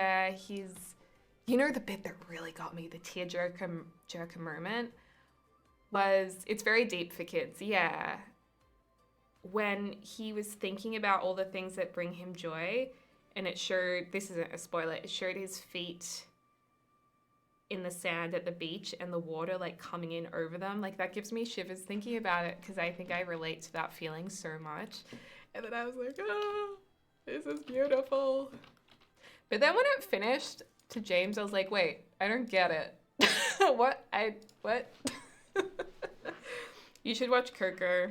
he's, you know, the bit that really got me, the tear jerker moment was, it's very deep for kids, yeah. When he was thinking about all the things that bring him joy, and it showed, this isn't a spoiler, it showed his feet in the sand at the beach and the water like coming in over them. Like that gives me shivers thinking about it because I think I relate to that feeling so much. And then I was like, oh, this is beautiful. But then when it finished to James, I was like, wait, I don't get it. What? You should watch Coco.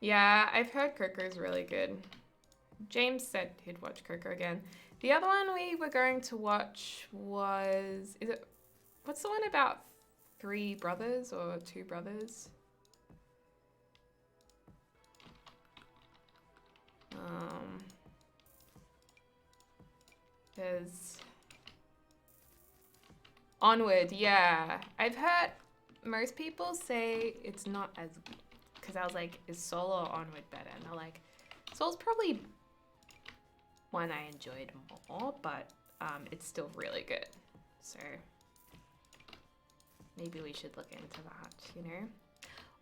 Yeah, I've heard Coco's really good. James said he'd watch Coco again. The other one we were going to watch was, what's the one about 3 brothers or 2 brothers? There's Onward, yeah. I've heard most people say it's not as, because I was like, is Soul or Onward better? And they're like, Soul's probably one I enjoyed more, but it's still really good. So maybe we should look into that, you know?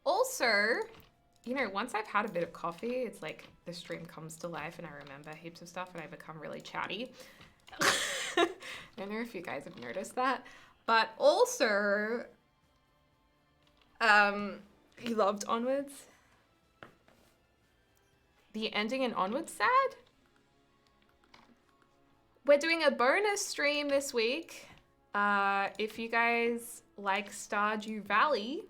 Also, you know, once I've had a bit of coffee, it's like the stream comes to life and I remember heaps of stuff and I become really chatty. I don't know if you guys have noticed that, but also, you loved Onwards? The ending in Onwards sad? We're doing a bonus stream this week. If you guys like Stardew Valley,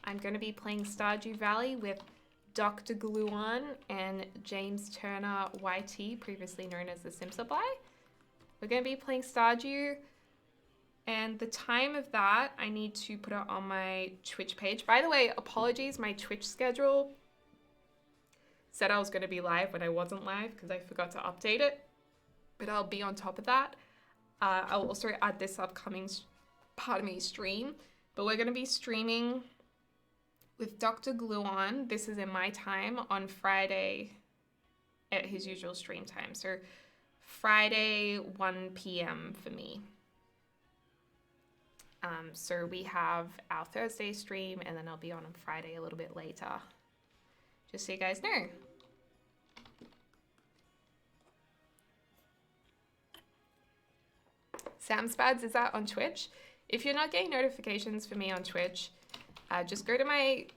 I'm going to be playing Stardew Valley with Dr. Gluon and James Turner YT, previously known as the Simsupply. We're going to be playing Stardew, and the time of that, I need to put it on my Twitch page. By the way, apologies, my Twitch schedule said I was going to be live when I wasn't live because I forgot to update it, but I'll be on top of that. I'll also add this upcoming, stream, but we're going to be streaming with Dr. Gluon. This is in my time on Friday at his usual stream time. So Friday, 1 p.m. for me. So we have our Thursday stream, and then I'll be on Friday a little bit later. Just so you guys know. Sam Spads, is that on Twitch? If you're not getting notifications for me on Twitch, just go to my,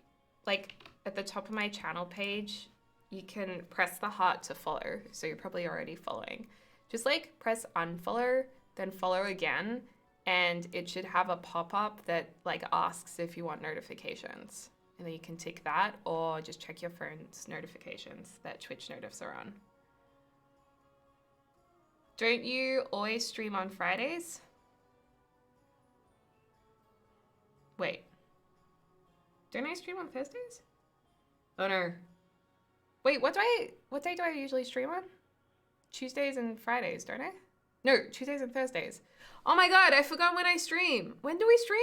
like, at the top of my channel page, you can press the heart to follow. So you're probably already following. Just like press unfollow, then follow again, and it should have a pop-up that like asks if you want notifications. And then you can tick that, or just check your phone's notifications that Twitch notifs are on. Don't you always stream on Fridays? Wait. Don't I stream on Thursdays? Oh no. Wait, what day do I usually stream on? Tuesdays and Fridays, don't I? No, Tuesdays and Thursdays. Oh my god, I forgot when I stream. When do we stream?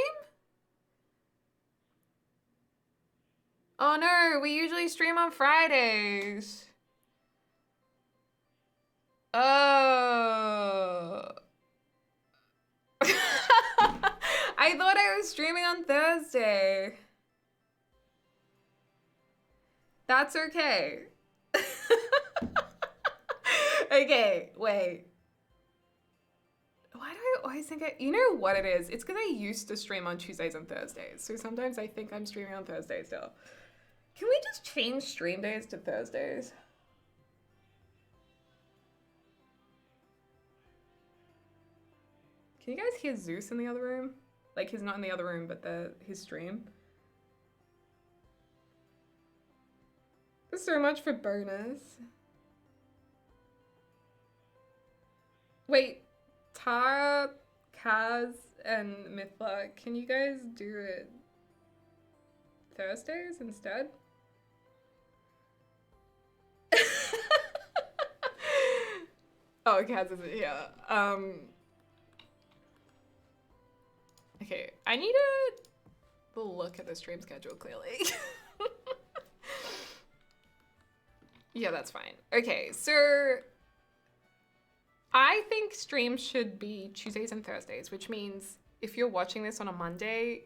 Oh no, we usually stream on Fridays. Oh. I thought I was streaming on Thursday. That's okay. Okay, wait. Why do I always think you know what it is? It's because I used to stream on Tuesdays and Thursdays. So sometimes I think I'm streaming on Thursdays still. Can we just change stream days to Thursdays? Can you guys hear Zeus in the other room? Like, he's not in the other room, but his stream. There's so much for bonus. Wait, Tara, Kaz, and Mithla, can you guys do it Thursdays instead? Oh, Kaz isn't here. Okay, I need to look at the stream schedule clearly. Yeah, that's fine. Okay, so I think streams should be Tuesdays and Thursdays, which means if you're watching this on a Monday,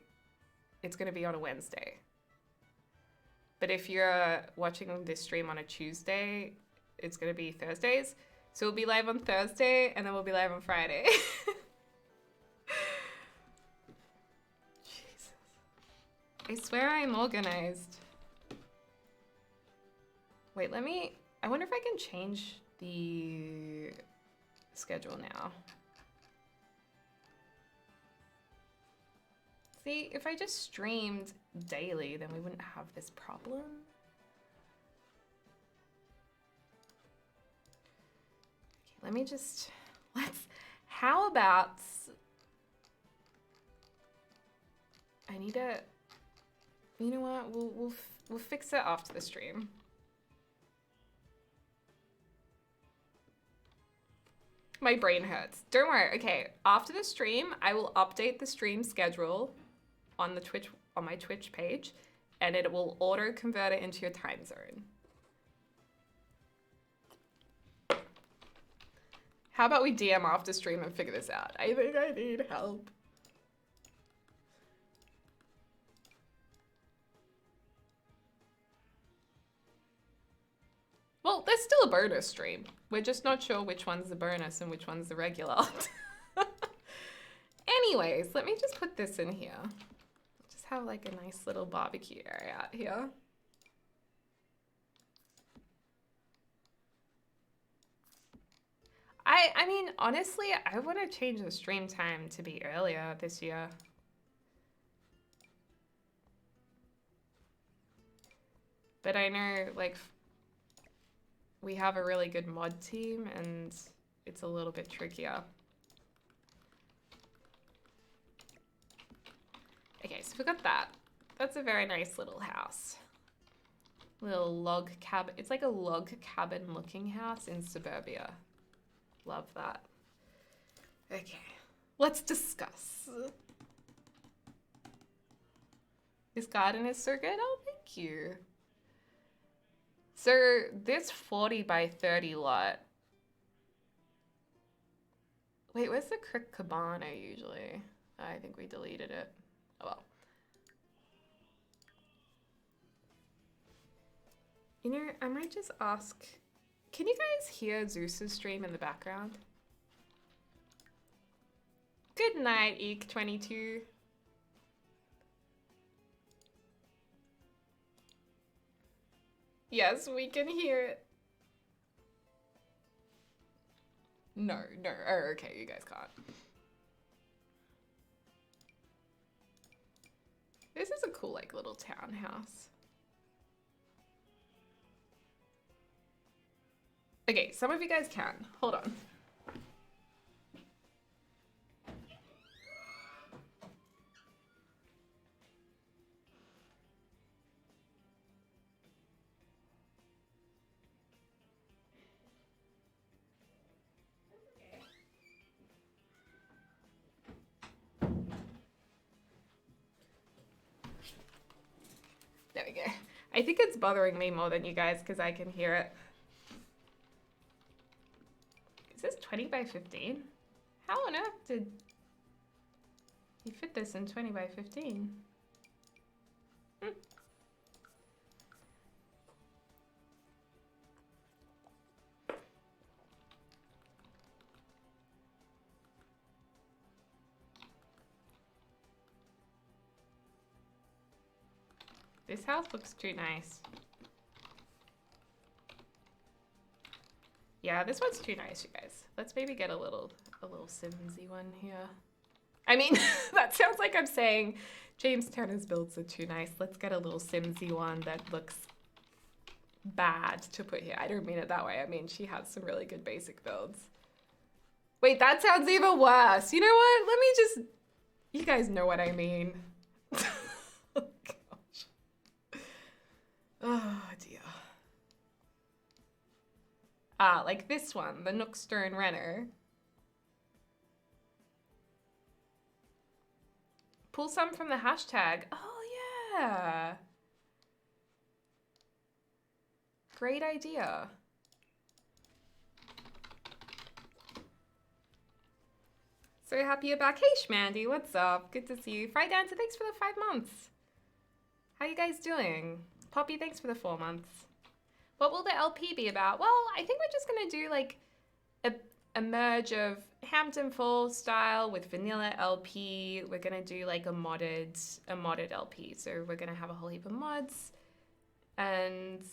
it's going to be on a Wednesday. But if you're watching this stream on a Tuesday, it's going to be Thursdays. So we'll be live on Thursday, and then we'll be live on Friday. Jesus. I swear I'm organized. Wait, I wonder if I can change the schedule now. See, if I just streamed daily, then we wouldn't have this problem. Okay, how about, you know what, we'll fix it after the stream. My brain hurts. Don't worry. Okay, after the stream, I will update the stream schedule on my Twitch page, and it will auto convert it into your time zone. How about we DM after stream and figure this out? I think I need help. Well, there's still a bonus stream. We're just not sure which one's the bonus and which one's the regular. Anyways, let me just put this in here. Just have like a nice little barbecue area out here. I mean, honestly, I want to change the stream time to be earlier this year. But I know, like, we have a really good mod team and it's a little bit trickier. Okay, so we got that. That's a very nice little house. Little log cabin. It's like a log cabin looking house in suburbia. Love that. Okay, let's discuss. This garden is so good. Oh, thank you. So this 40 by 30 lot. Wait, where's the Crick Cabana usually? I think we deleted it. Oh well. You know, I might just ask, can you guys hear Zeus's stream in the background? Good night, Eek22. Yes, we can hear it. No. Oh, okay, you guys can't. This is a cool, like, little townhouse. Okay, some of you guys can. Hold on. There we go. I think it's bothering me more than you guys because I can hear it. Is this 20 by 15? How on earth did you fit this in 20 by 15? This house looks too nice. Yeah, this one's too nice, you guys. Let's maybe get a little Simsy one here. I mean, that sounds like I'm saying James Tanner's builds are too nice. Let's get a little Simsy one that looks bad to put here. I don't mean it that way. I mean, she has some really good basic builds. Wait, that sounds even worse. You know what? Let me just... You guys know what I mean. Oh, gosh. Oh, dear. Ah, like this one, the Nookstone Renner. Pull some from the hashtag. Oh, yeah. Great idea. So happy you're back. Hey, Shmandy, what's up? Good to see you. Fright Dancer, thanks for the 5 months. How you guys doing? Poppy, thanks for the 4 months. What will the LP be about? Well, I think we're just gonna do like a merge of Hampton Falls style with vanilla LP. We're gonna do like a modded LP. So we're gonna have a whole heap of mods and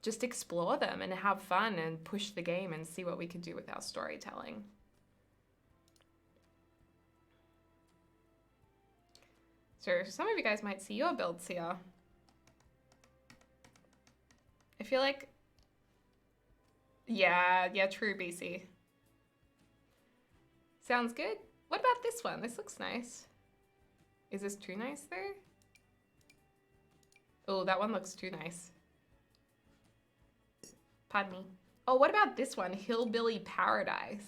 just explore them and have fun and push the game and see what we can do with our storytelling. So some of you guys might see your builds here. I feel like, yeah, true, BC. Sounds good. What about this one? This looks nice. Is this too nice though? Oh, that one looks too nice. Pardon me. Oh, what about this one? Hillbilly Paradise.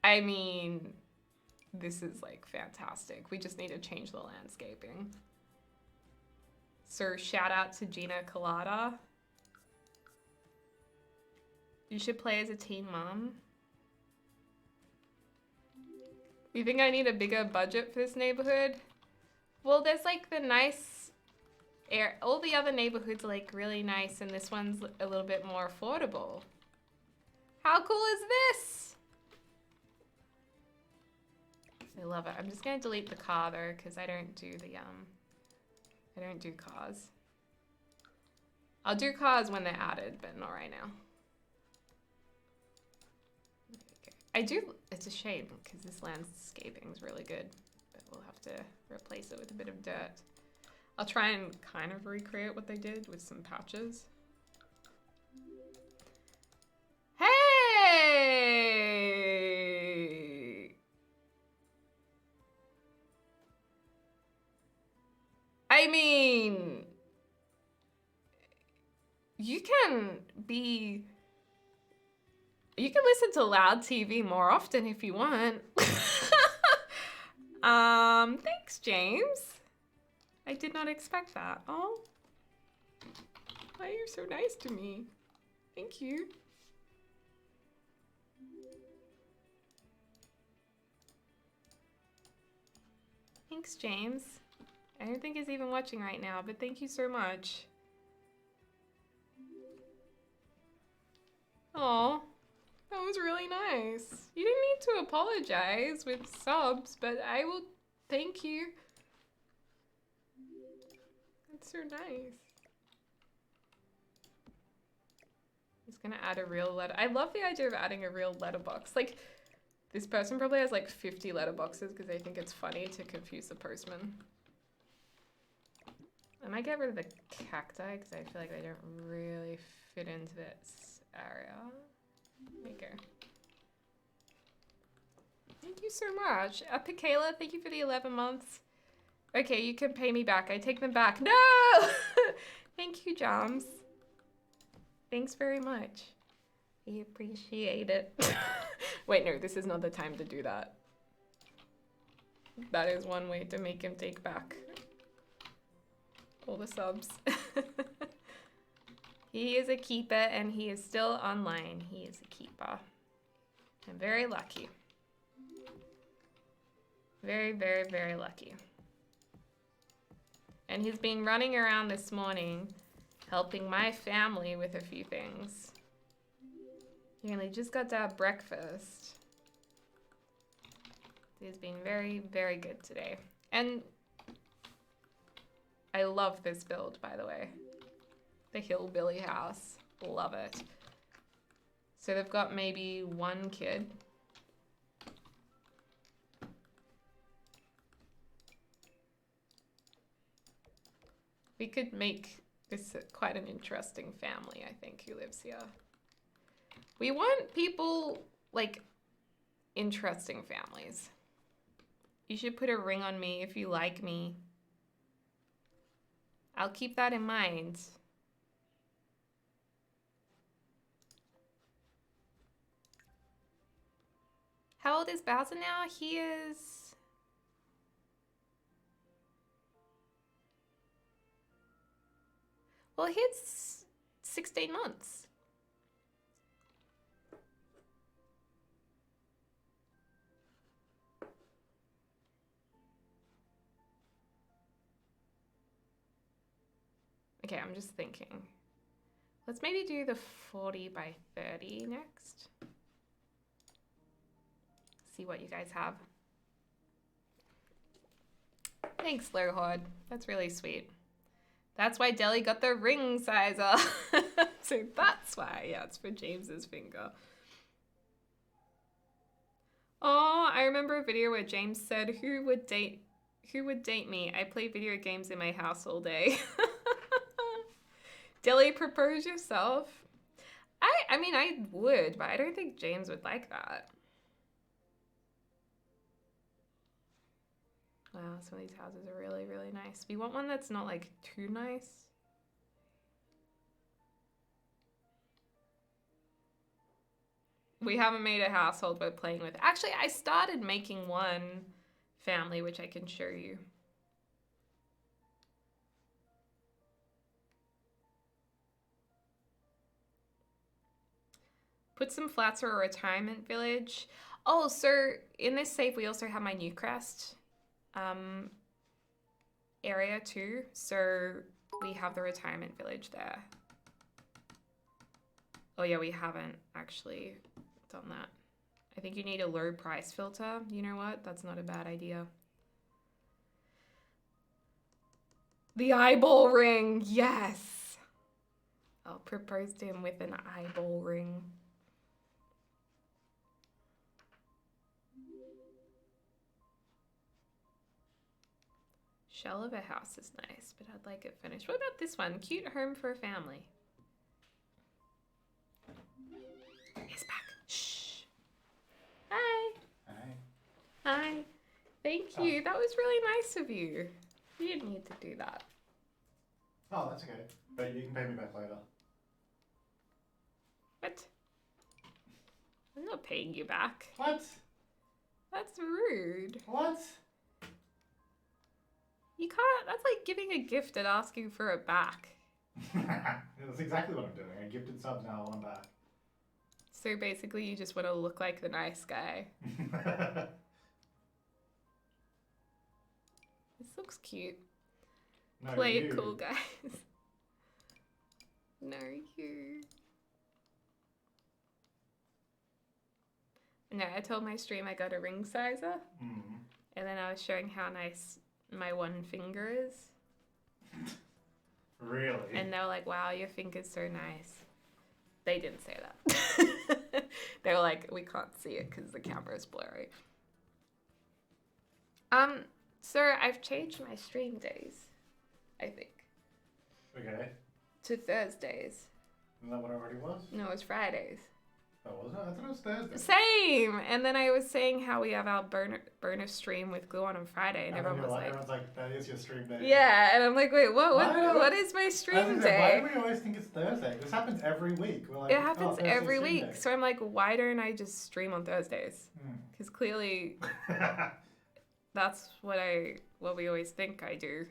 I mean, this is like fantastic. We just need to change the landscaping. So shout out to Gina Colada. You should play as a teen mom. You think I need a bigger budget for this neighborhood? Well, there's like the nice all the other neighborhoods are like really nice and this one's a little bit more affordable. How cool is this? I love it. I'm just gonna delete the car though because I don't do the I don't do cars. I'll do cars when they're added, but not right now. Okay. I do, it's a shame because this landscaping is really good, but we'll have to replace it with a bit of dirt. I'll try and kind of recreate what they did with some patches. Hey! I mean, you can listen to loud TV more often if you want. Thanks, James. I did not expect that. Oh, why are you so nice to me? Thank you. Thanks, James. I don't think he's even watching right now, but thank you so much. Oh, that was really nice. You didn't need to apologize with subs, but I will thank you. That's so nice. I'm just gonna add a real letter. I love the idea of adding a real letterbox. Like, this person probably has like 50 letterboxes because they think it's funny to confuse the postman. I might get rid of the cacti because I feel like they don't really fit into this area. There you go. Thank you so much. Kayla, thank you for the 11 months. Okay, you can pay me back. I take them back. No! Thank you, Joms. Thanks very much. We appreciate it. Wait, no, this is not the time to do that. That is one way to make him take back all the subs. He is a keeper and he is still online. He is a keeper. I'm very lucky. Very, very, very lucky. And he's been running around this morning helping my family with a few things. He only just got to have breakfast. He's been very, very good today. And I love this build, by the way. The hillbilly house. Love it. So they've got maybe one kid. We could make this quite an interesting family, I think, who lives here. We want people, like, interesting families. You should put a ring on me if you like me. I'll keep that in mind. How old is Bowser now? He is... Well, he's 16 months. Okay, I'm just thinking. Let's maybe do the 40 by 30 next. See what you guys have. Thanks, Lurhord. That's really sweet. That's why Deli got the ring sizer. So that's why. Yeah, it's for James's finger. Oh, I remember a video where James said, who would date me? I play video games in my house all day. Deli, propose yourself. I mean, I would, but I don't think James would like that. Wow, some of these houses are really, really nice. We want one that's not like too nice. We haven't made a household we're playing with. Actually, I started making one family, which I can show you. Put some flats for a retirement village. Oh, so in this save, we also have my Newcrest area too. So we have the retirement village there. Oh yeah, we haven't actually done that. I think you need a low price filter. You know what? That's not a bad idea. The eyeball ring, yes. I'll propose to him with an eyeball ring. Shell of a house is nice, but I'd like it finished. What about this one? Cute home for a family. He's back. Shh. Hi. Hi. Hi. Thank you. That was really nice of you. You didn't need to do that. Oh, that's okay. But you can pay me back later. What? I'm not paying you back. What? That's rude. What? You can't. That's like giving a gift and asking for it back. That's exactly what I'm doing. I gifted subs, now I want them back. So basically, you just want to look like the nice guy. This looks cute. No, Play it you. cool, guys. No, you. No, I told my stream I got a ring sizer. Mm. And then I was showing how nice my one finger is. Really? And they were like, wow, your finger's so nice. They didn't say that. They were like, we can't see it because the camera's blurry. Sir, I've changed my stream days, I think. Okay. To Thursdays. Isn't that what it already was? No, it's Fridays. Oh, was it? I thought it was Thursday. Same! And then I was saying how we have our bonus stream with Glue on Friday, and everyone was like... Everyone's like, that is your stream day. Yeah, and I'm like, wait, what is my stream day? Why do we always think it's Thursday? This happens every week. We're like, It happens every stream week. day. So I'm like, why don't I just stream on Thursdays? Because clearly that's what we always think I do.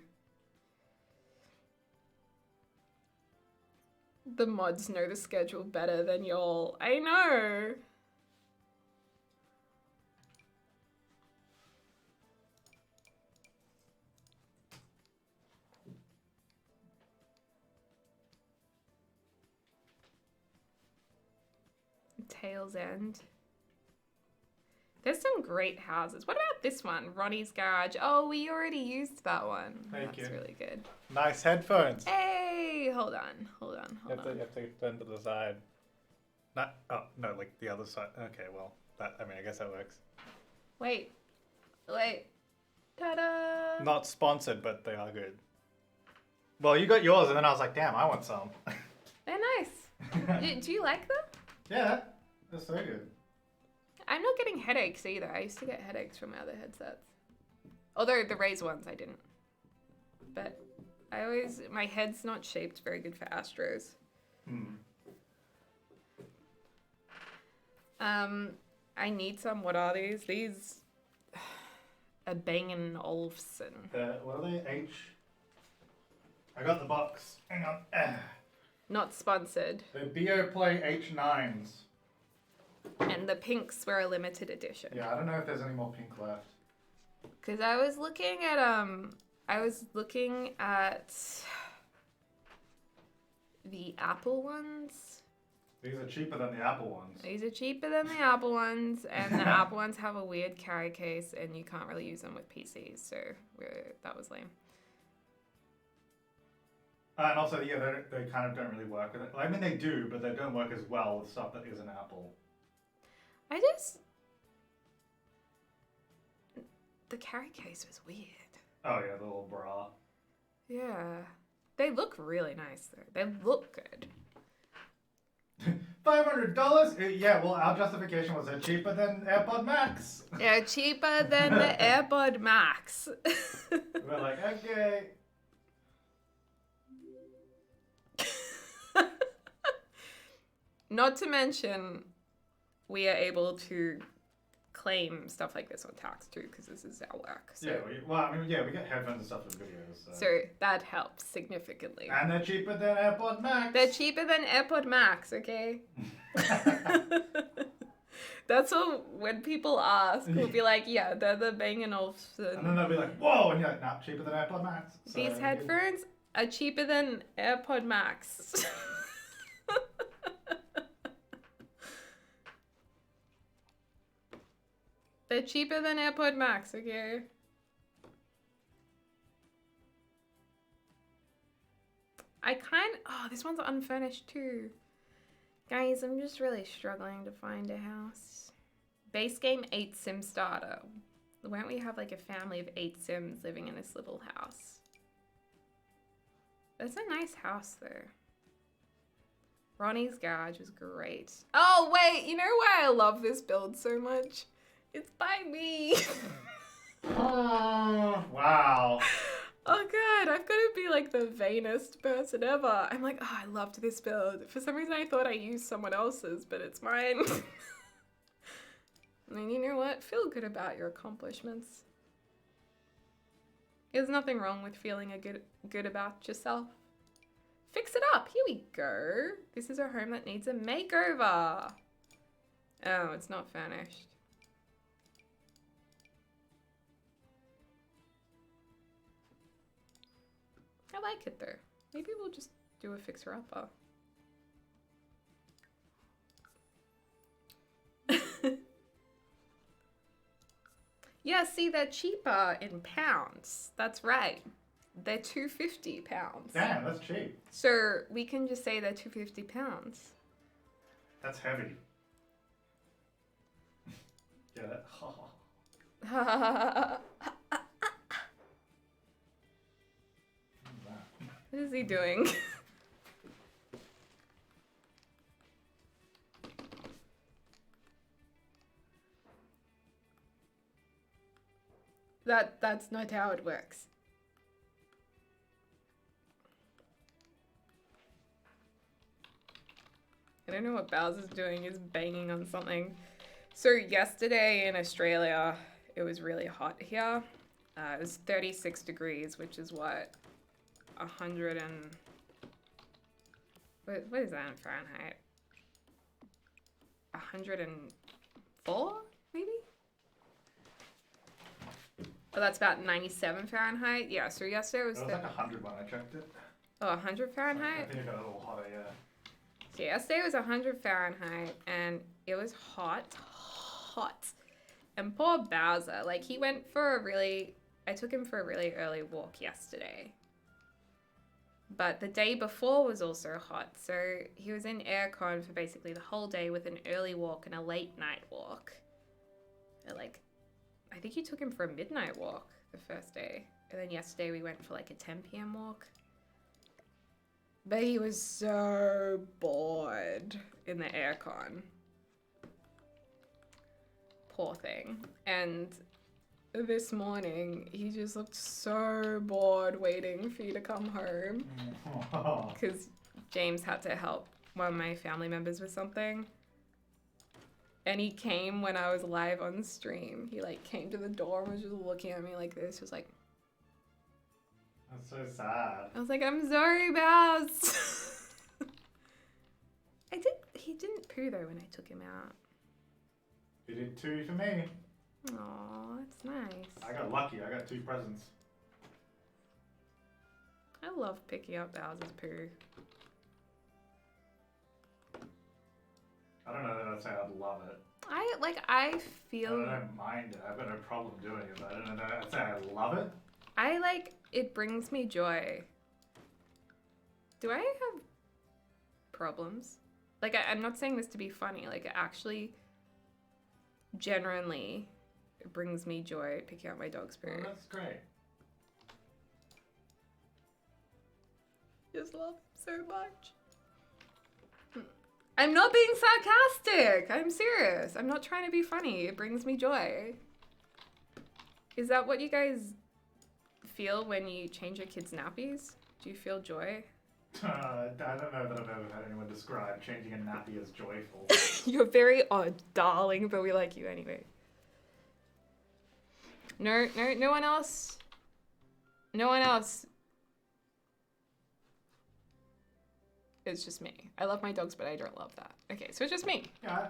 The mods know the schedule better than y'all. I know. Tail's End. There's some great houses. What about this one? Ronnie's Garage. Oh, we already used that one. Thank you. That's really good. Nice headphones. Hey, hold on. You have to turn to the side. Not, oh, no, like the other side. Okay, well, I guess that works. Wait. Ta-da! Not sponsored, but they are good. Well, you got yours, and then I was like, damn, I want some. They're nice. Do you like them? Yeah, they're so good. I'm not getting headaches either. I used to get headaches from my other headsets. Although the Razer ones I didn't. But my head's not shaped very good for Astros. I need some. What are these? These are Bang & Olufsen. What are they? I got the box. Hang on. Not sponsored. The BioPlay H9s. And the pinks were a limited edition. Yeah, I don't know if there's any more pink left. Because I was looking at the Apple ones. These are cheaper than the Apple ones. These are cheaper than the Apple ones, and the Apple ones have a weird carry case, and you can't really use them with PCs, so that was lame. And also, yeah, they kind of don't really work with it. I mean, they do, but they don't work as well with stuff that isn't Apple. The carry case was weird. Oh yeah, the little bra. Yeah. They look really nice, though. They look good. $500? Yeah, well, our justification was they're cheaper than AirPod Max. They're cheaper than the AirPod Max. We're like, okay. Not to mention, we are able to claim stuff like this on tax too, because this is our work. So. Yeah, we get headphones and stuff for videos. So that helps significantly. And they're cheaper than AirPod Max. They're cheaper than AirPod Max, okay? That's what, when people ask, we'll be like, yeah, they're the Bang & Olufsen. And then they'll be like, whoa, and you're like, nah, cheaper than AirPod Max. So these headphones are cheaper than AirPod Max. They're cheaper than AirPod Max, okay? Oh, this one's unfurnished too. Guys, I'm just really struggling to find a house. Base game 8 sim starter. Why don't we have like a family of 8 sims living in this little house? That's a nice house though. Ronnie's garage was great. Oh wait, you know why I love this build so much? It's by me. Oh, wow. Oh god, I've got to be like the vainest person ever. I'm like, oh, I loved this build. For some reason I thought I used someone else's, but it's mine. And you know what? Feel good about your accomplishments. There's nothing wrong with feeling good about yourself. Fix it up. Here we go. This is a home that needs a makeover. Oh, it's not furnished. I like it though. Maybe we'll just do a fixer-upper. Yeah, see, they're cheaper in pounds. That's right. They're £250. Damn, that's cheap. So we can just say they're £250. That's heavy. Get it? What is he doing? That's not how it works. I don't know what Bowser's doing. He's banging on something. So yesterday in Australia, it was really hot here. It was 36 degrees, which is what? 100 and... What is that in Fahrenheit? 104, maybe? Oh, that's about 97 Fahrenheit. Yeah, so yesterday was... It was like 100 when I checked it. Oh, 100 Fahrenheit? I think it got a little hotter, yeah. So yesterday was 100 Fahrenheit, and it was hot. And poor Bowser, like, he went for a really... I took him for a really early walk yesterday. But the day before was also hot, so he was in aircon for basically the whole day with an early walk and a late night walk. Like, I think he took him for a midnight walk the first day. And then yesterday we went for like a 10 p.m. walk. But he was so bored in the aircon. Poor thing. And this morning, he just looked so bored waiting for you to come home. Because James had to help one of my family members with something. And he came when I was live on stream. He like came to the door and was just looking at me like this. He was like... That's so sad. I was like, I'm sorry, Baz. poo though when I took him out. You did 2 for me. Aw, that's nice. I got lucky. I got 2 presents. I love picking up Bowser's poo. I don't know that I'd say I'd love it. I feel... I don't mind it. I've got no problem doing it, but I don't know that I'd say I love it. It brings me joy. Do I have problems? Like, I'm not saying this to be funny. Like, it actually, genuinely, it brings me joy picking out my dog's poo. Well, that's great. Just love him so much. I'm not being sarcastic. I'm serious. I'm not trying to be funny. It brings me joy. Is that what you guys feel when you change your kids' nappies? Do you feel joy? I don't know that I've ever had anyone describe changing a nappy as joyful. You're very odd, darling, but we like you anyway. No one else. No one else. It's just me. I love my dogs, but I don't love that. Okay, so it's just me. Yeah,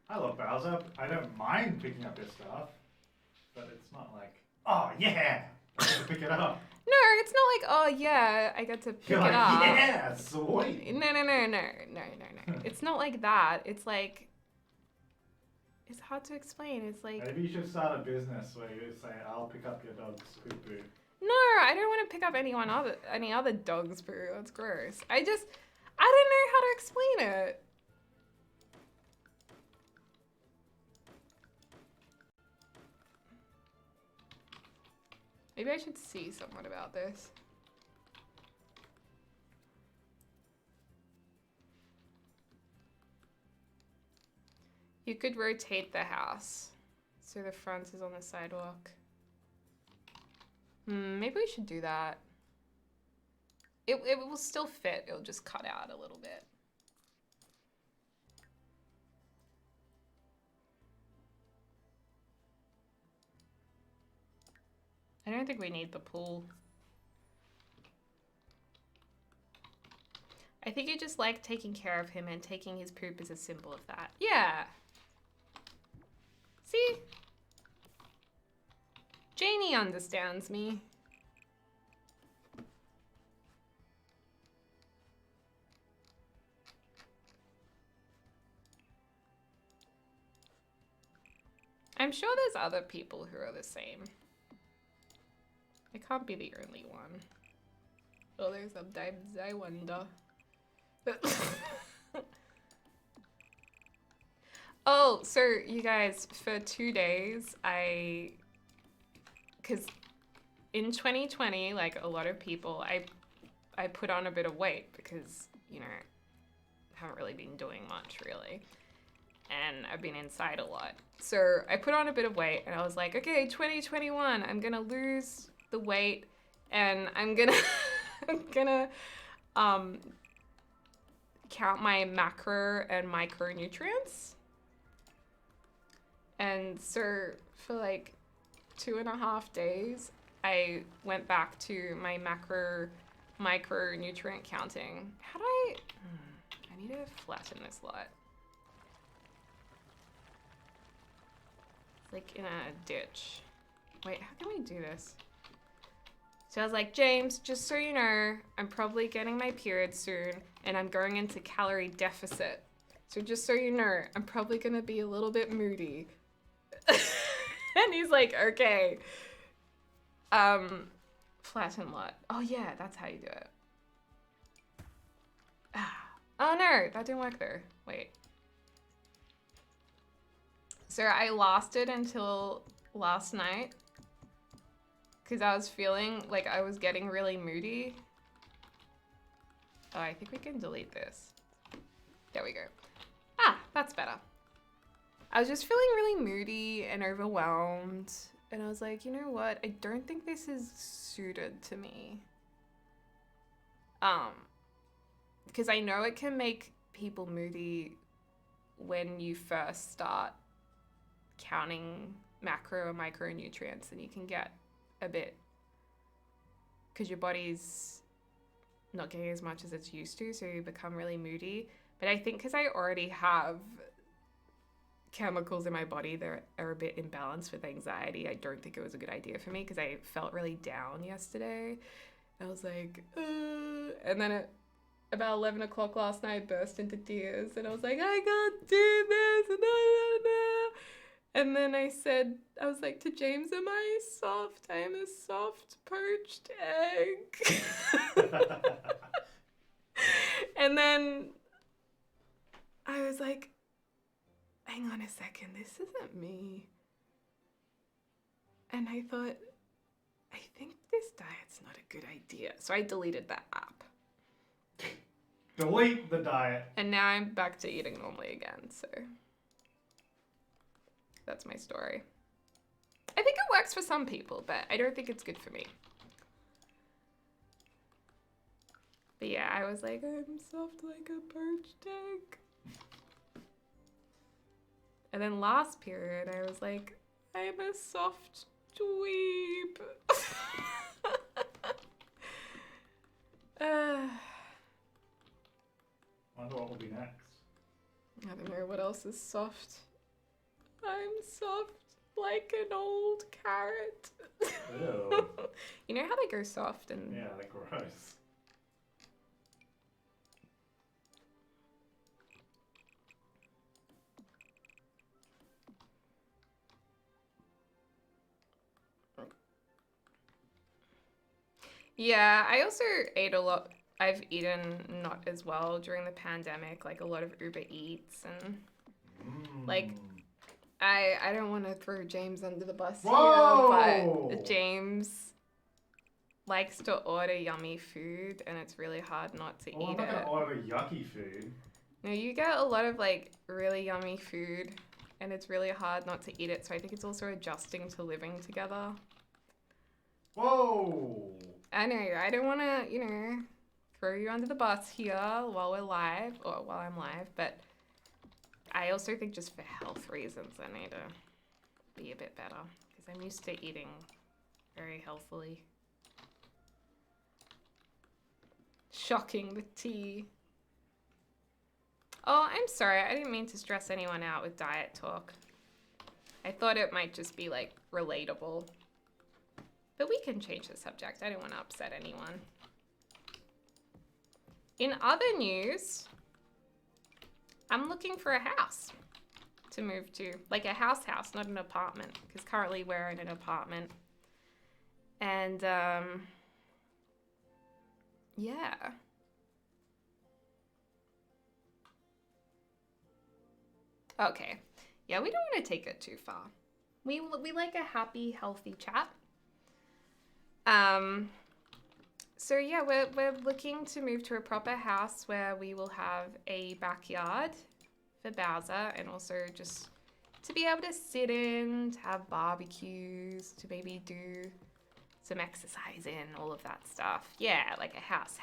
I love Bowser. I don't mind picking up his stuff, but it's not like, oh yeah, I get to pick it up. No, it's not like, oh yeah, I get to pick You're it like, up. yeah, sweet. No. It's not like that. It's like, it's hard to explain. It's like, Maybe you should start a business where you say, I'll pick up your dog's poo-poo. no, I don't want to pick up any other dog's poo. That's gross. I don't know how to explain it. Maybe I should see someone about this. You could rotate the house so the front is on the sidewalk. Maybe we should do that. It will still fit. It'll just cut out a little bit. I don't think we need the pool. I think you just like taking care of him, and taking his poop is a symbol of that. Yeah. See? Janie understands me. I'm sure there's other people who are the same. I can't be the only one. Although sometimes I wonder. Oh, so you guys, for 2 days, because in 2020, like a lot of people, I put on a bit of weight because, you know, haven't really been doing much really. And I've been inside a lot. So I put on a bit of weight and I was like, okay, 2021, I'm gonna lose the weight and I'm gonna count my macro and micronutrients. And so for like 2.5 days, I went back to my micronutrient counting. How do I need to flatten this lot. It's like in a ditch. Wait, how can we do this? So I was like, James, just so you know, I'm probably getting my period soon and I'm going into calorie deficit. So just so you know, I'm probably gonna be a little bit moody. And he's like, okay. Flatten lot. Oh yeah, that's how you do it. Oh no, that didn't work there. Wait. So I lasted until last night because I was feeling like I was getting really moody. Oh, I think we can delete this. There we go. Ah, that's better. I was just feeling really moody and overwhelmed. And I was like, you know what? I don't think this is suited to me. Because I know it can make people moody when you first start counting macro and micronutrients, and you can get a bit, because your body's not getting as much as it's used to, so you become really moody. But I think because I already have chemicals in my body that are a bit imbalanced with anxiety, I don't think it was a good idea for me because I felt really down yesterday. I was like, and then at about 11 o'clock last night, I burst into tears and I was like, I can't do this. And then I was like to James, am I soft? I am a soft poached egg. And then I was like, hang on a second, this isn't me. And I thought, I think this diet's not a good idea. So I deleted that app. Delete the diet. And now I'm back to eating normally again, so that's my story. I think it works for some people, but I don't think it's good for me. But yeah, I was like, I'm soft like a poached egg. And then last period, I was like, I'm a soft dweeb. Wonder what will be next. I don't know what else is soft. I'm soft like an old carrot. Ew. You know how they go soft and... Yeah, they're gross. Yeah, I also ate a lot. I've eaten not as well during the pandemic, like a lot of Uber Eats and like I don't want to throw James under the bus here, but James likes to order yummy food and it's really hard not to eat I'm not it. gonna order yucky food. No, you get a lot of like really yummy food and it's really hard not to eat it, so I think it's also adjusting to living together. Whoa! I know, I don't want to, throw you under the bus here while we're live, or while I'm live, but I also think just for health reasons I need to be a bit better, because I'm used to eating very healthily. Shocking, the tea. Oh, I'm sorry, I didn't mean to stress anyone out with diet talk. I thought it might just be, like, relatable. But we can change the subject. I don't want to upset anyone. In other news, I'm looking for a house to move to. Like a house, not an apartment. Because currently we're in an apartment. And, yeah. Okay. Yeah, we don't want to take it too far. We like a happy, healthy chat. So yeah, we're looking to move to a proper house where we will have a backyard for Bowser and also just to be able to sit in, to have barbecues, to maybe do some exercise in, all of that stuff. Yeah, like a house.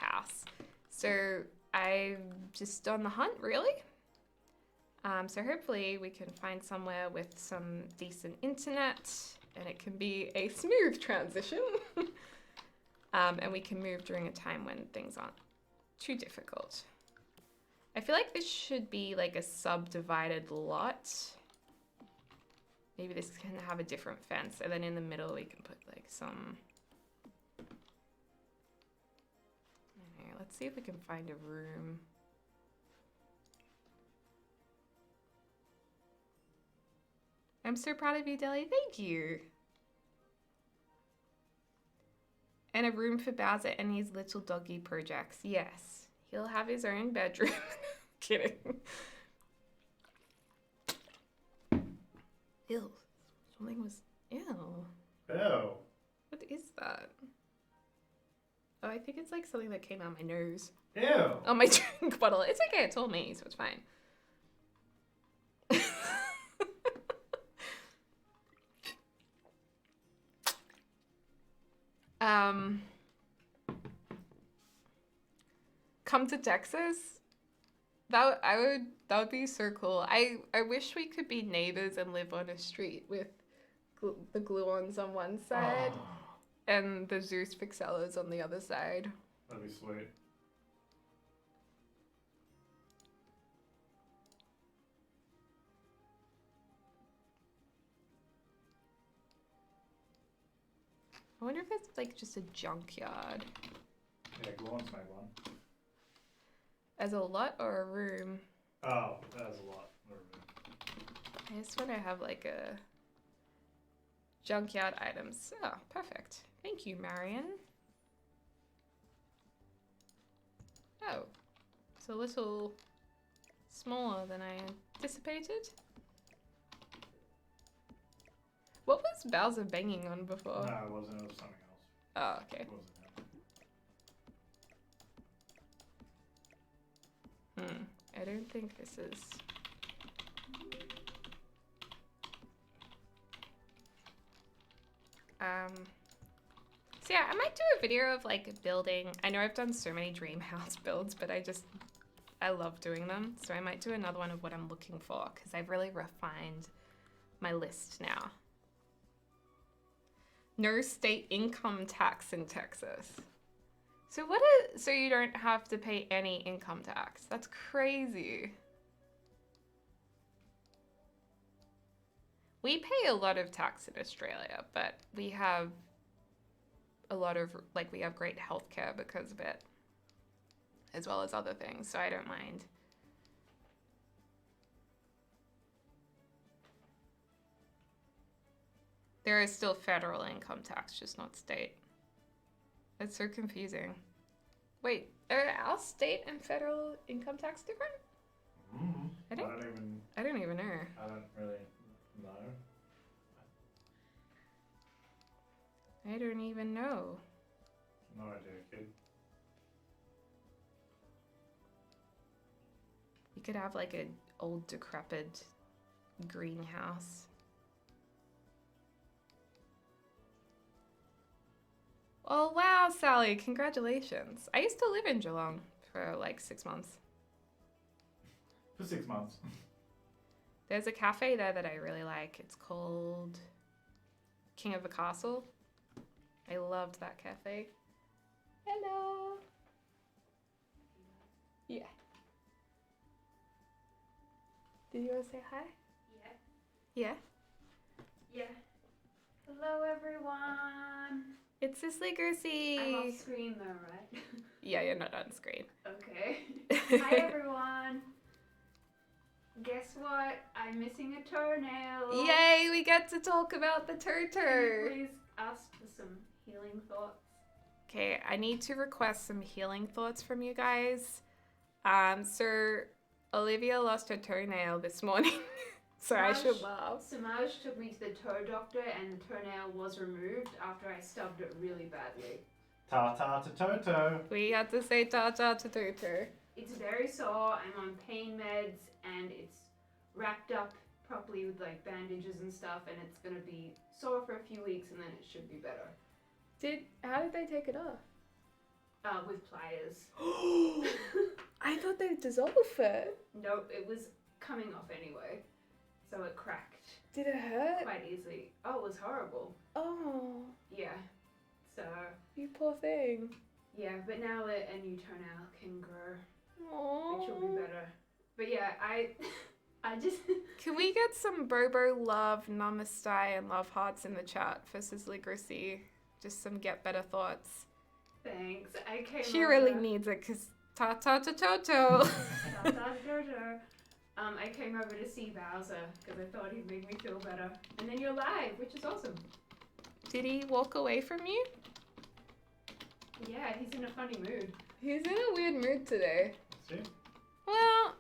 So I'm just on the hunt, really. So hopefully we can find somewhere with some decent internet and it can be a smooth transition. And we can move during a time when things aren't too difficult. I feel like this should be like a subdivided lot. Maybe this can have a different fence, and then in the middle we can put like some... Okay, let's see if we can find a room. I'm so proud of you, Deli. Thank you. And a room for Bowser and his little doggy projects. Yes, he'll have his own bedroom. Kidding. Ew. Something was... Ew. Ew. What is that? Oh, I think it's like something that came out my nose. Ew. Oh, my drink bottle. It's okay, it's all me, so it's fine. Come to Texas? That would be so cool. I wish we could be neighbors and live on a street with the glue-ons on one side and the Zeus Pixelos on the other side. That'd be sweet. I wonder if it's like just a junkyard. Yeah, Glorn's made one. As a lot or a room? Oh, that's a lot. I just want to have like a junkyard items. Oh, perfect. Thank you, Marion. Oh, it's a little smaller than I anticipated. What was Bowser banging on before? No, it wasn't. It was something else. Oh, okay. It wasn't that. I don't think this is... So yeah, I might do a video of like building. I know I've done so many dream house builds, but I love doing them. So I might do another one of what I'm looking for because I've really refined my list now. No state income tax in Texas. So so you don't have to pay any income tax. That's crazy. We pay a lot of tax in Australia, but we have a lot of, like, we have great healthcare because of it, as well as other things, so I don't mind. There is still federal income tax, just not state. It's so confusing. Wait, are our state and federal income tax different? Mm-hmm. I don't even know. I don't really know. I don't even know. No idea, kid. You could have like an old decrepit greenhouse. Oh wow, Sally, congratulations. I used to live in Geelong for like 6 months. For 6 months. There's a cafe there that I really like. It's called King of the Castle. I loved that cafe. Hello. Yeah. Did you want to say hi? Yeah. Yeah? Yeah. Hello, everyone. It's Deligracy. I'm off screen though, right? Yeah, you're not on screen. Okay. Hi, everyone. Guess what? I'm missing a toenail. Yay, we get to talk about the Can turtle. you please ask for some healing thoughts? Okay, I need to request some healing thoughts from you guys. So Olivia lost her toenail this morning. So I should laugh. Samaj took me to the toe doctor and the toenail was removed after I stubbed it really badly. Ta-ta to Toto. We had to say ta-ta to Tutu. It's very sore. I'm on pain meds and it's wrapped up properly with like bandages and stuff, and it's gonna be sore for a few weeks and then it should be better. How did they take it off? With pliers. I thought they dissolved it. Nope, it was coming off anyway. So it cracked Did it hurt? quite easily. Oh, it was horrible. Oh, Yeah. So, you poor thing. yeah, but now a new toenail can grow, Aww. which will be better. But yeah, I just... Can we get some Bobo love, namaste, and love hearts in the chat for Deligracy? Just some get better thoughts. Thanks. I came She over... really needs it because ta-ta to Toto. Jojo. I came over to see Bowser because I thought he'd make me feel better. And then you're live, which is awesome. Did he walk away from you? Yeah, he's in a funny mood. He's in a weird mood today. See? Well,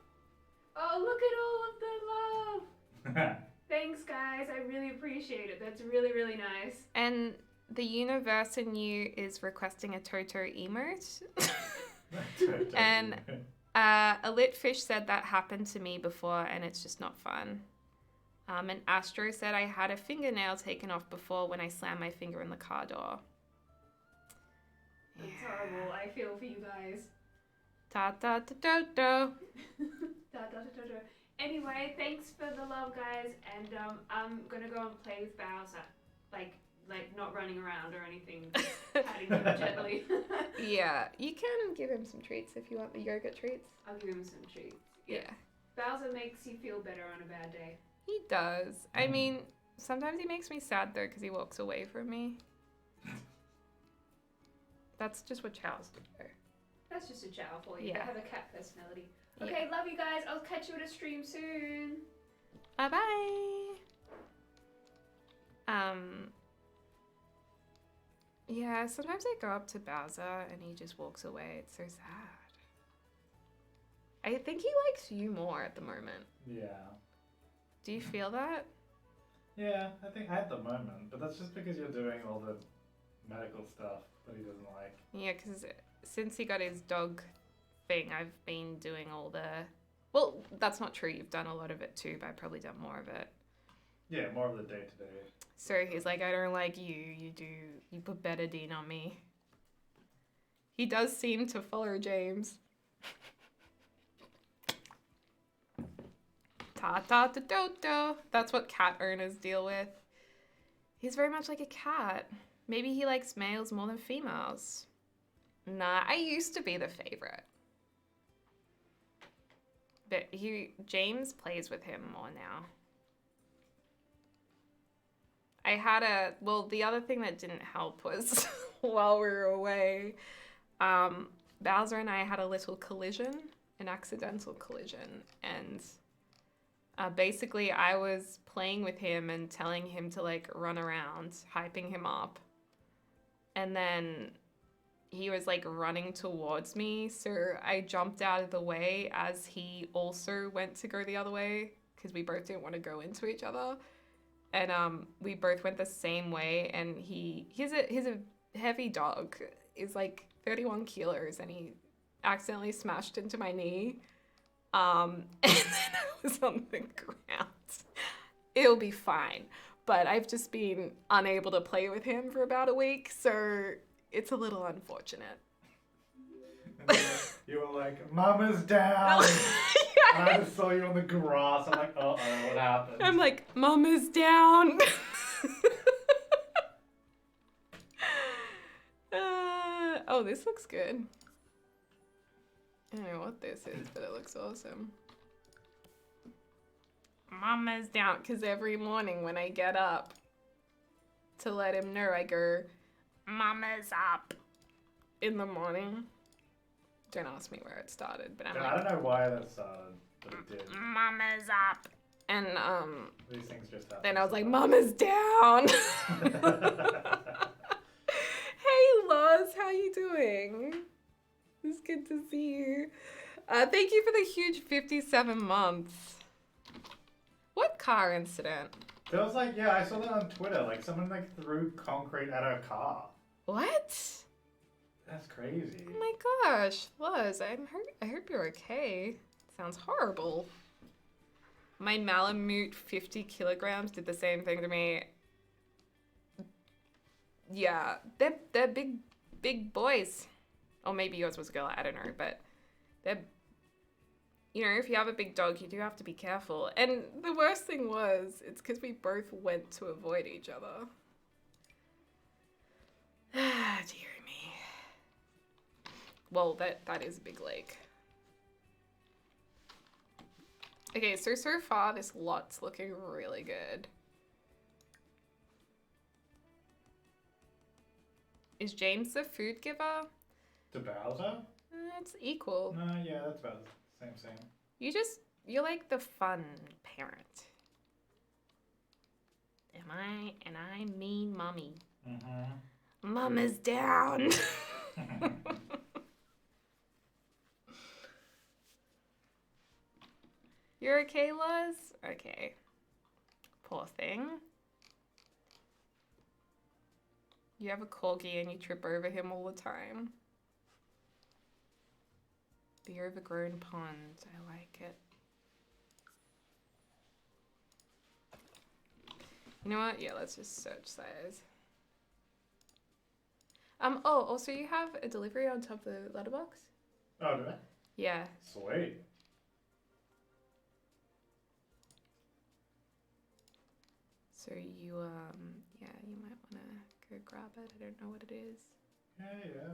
Oh, look at all of the love! Thanks, guys. I really appreciate it. That's really, really nice. and the universe in you is requesting a Toto emote. And a lit fish said that happened to me before and it's just not fun. And Astro said I had a fingernail taken off before when I slammed my finger in the car door. It's horrible. I feel for you guys. Ta-ta to Toto. Da, da, da, da, da. Anyway, thanks for the love, guys. And I'm gonna go and play with Bowser. Like not running around or anything. Just patting him gently. Yeah, you can give him some treats if you want the yogurt treats. I'll give him some treats. Yeah. Bowser makes you feel better on a bad day. He does. I mean, sometimes he makes me sad though because he walks away from me. That's just what chows do. That's just a chow for you. Yeah. They have a cat personality. Yeah. Okay, love you guys. I'll catch you at a stream soon. Bye-bye. Yeah, sometimes I go up to Bowser and he just walks away. It's so sad. I think he likes you more at the moment. Yeah. Do you feel that? Yeah, I think at the moment, but that's just because you're doing all the medical stuff that he doesn't like. Yeah, because since he got his dog thing, I've been doing all the... Well, that's not true. You've done a lot of it too, but I've probably done more of it. Yeah, more of the day-to-day. So he's like, I don't like you. You put betadine on me. He does seem to follow James. Ta-ta-ta-do-do. That's what cat owners deal with. He's very much like a cat. Maybe he likes males more than females. Nah, I used to be the favorite. But James plays with him more now. The other thing that didn't help was while we were away, Bowser and I had a little collision, an accidental collision, and basically I was playing with him and telling him to like run around, hyping him up, and then he was like running towards me, so I jumped out of the way as he also went to go the other way because we both didn't want to go into each other. And we both went the same way, and he's a heavy dog. He's like 31 kilos, and he accidentally smashed into my knee. And then I was on the ground. It'll be fine. But I've just been unable to play with him for about a week, so it's a little unfortunate. You were like, Mama's down! Yeah. And I just saw you on the grass. I'm like, uh-oh, what happened? I'm like, Mama's down! Oh, this looks good. I don't know what this is, but it looks awesome. Mama's down, because every morning when I get up to let him know, I go, Mama's up in the morning. Don't ask me where it started, but I'm I like, don't know why that started, but it did. Mama's up. And These things just happen. then I was like, Mama's down. Hey Loz, how you doing? It's good to see you. Thank you for the huge 57 months. What car incident? There was like, yeah, I saw that on Twitter. Like someone like threw concrete at her car. What? That's crazy. Oh my gosh, Loz, I hope you're okay. Sounds horrible. My Malamute 50 kilograms did the same thing to me. Yeah, they're big boys. Or maybe yours was a girl, I don't know, but they're, you know, if you have a big dog, you do have to be careful. And the worst thing was, it's because we both went to avoid each other. Ah, dear me. Well, that is a big lake. Okay, so far this lot's looking really good. Is James the food giver? To Bowser? It's equal. No, yeah, that's about the same. You're like the fun parent. And I mean mommy. Mm-hmm. Mama's down. You're okay, Luz? Okay. Poor thing. You have a corgi and you trip over him all the time. The overgrown pond. I like it. You know what? Yeah, let's just search size. Oh, also you have a delivery on top of the letterbox? Oh, do I? Yeah. Sweet. So you, yeah, you might want to go grab it. I don't know what it is. Yeah,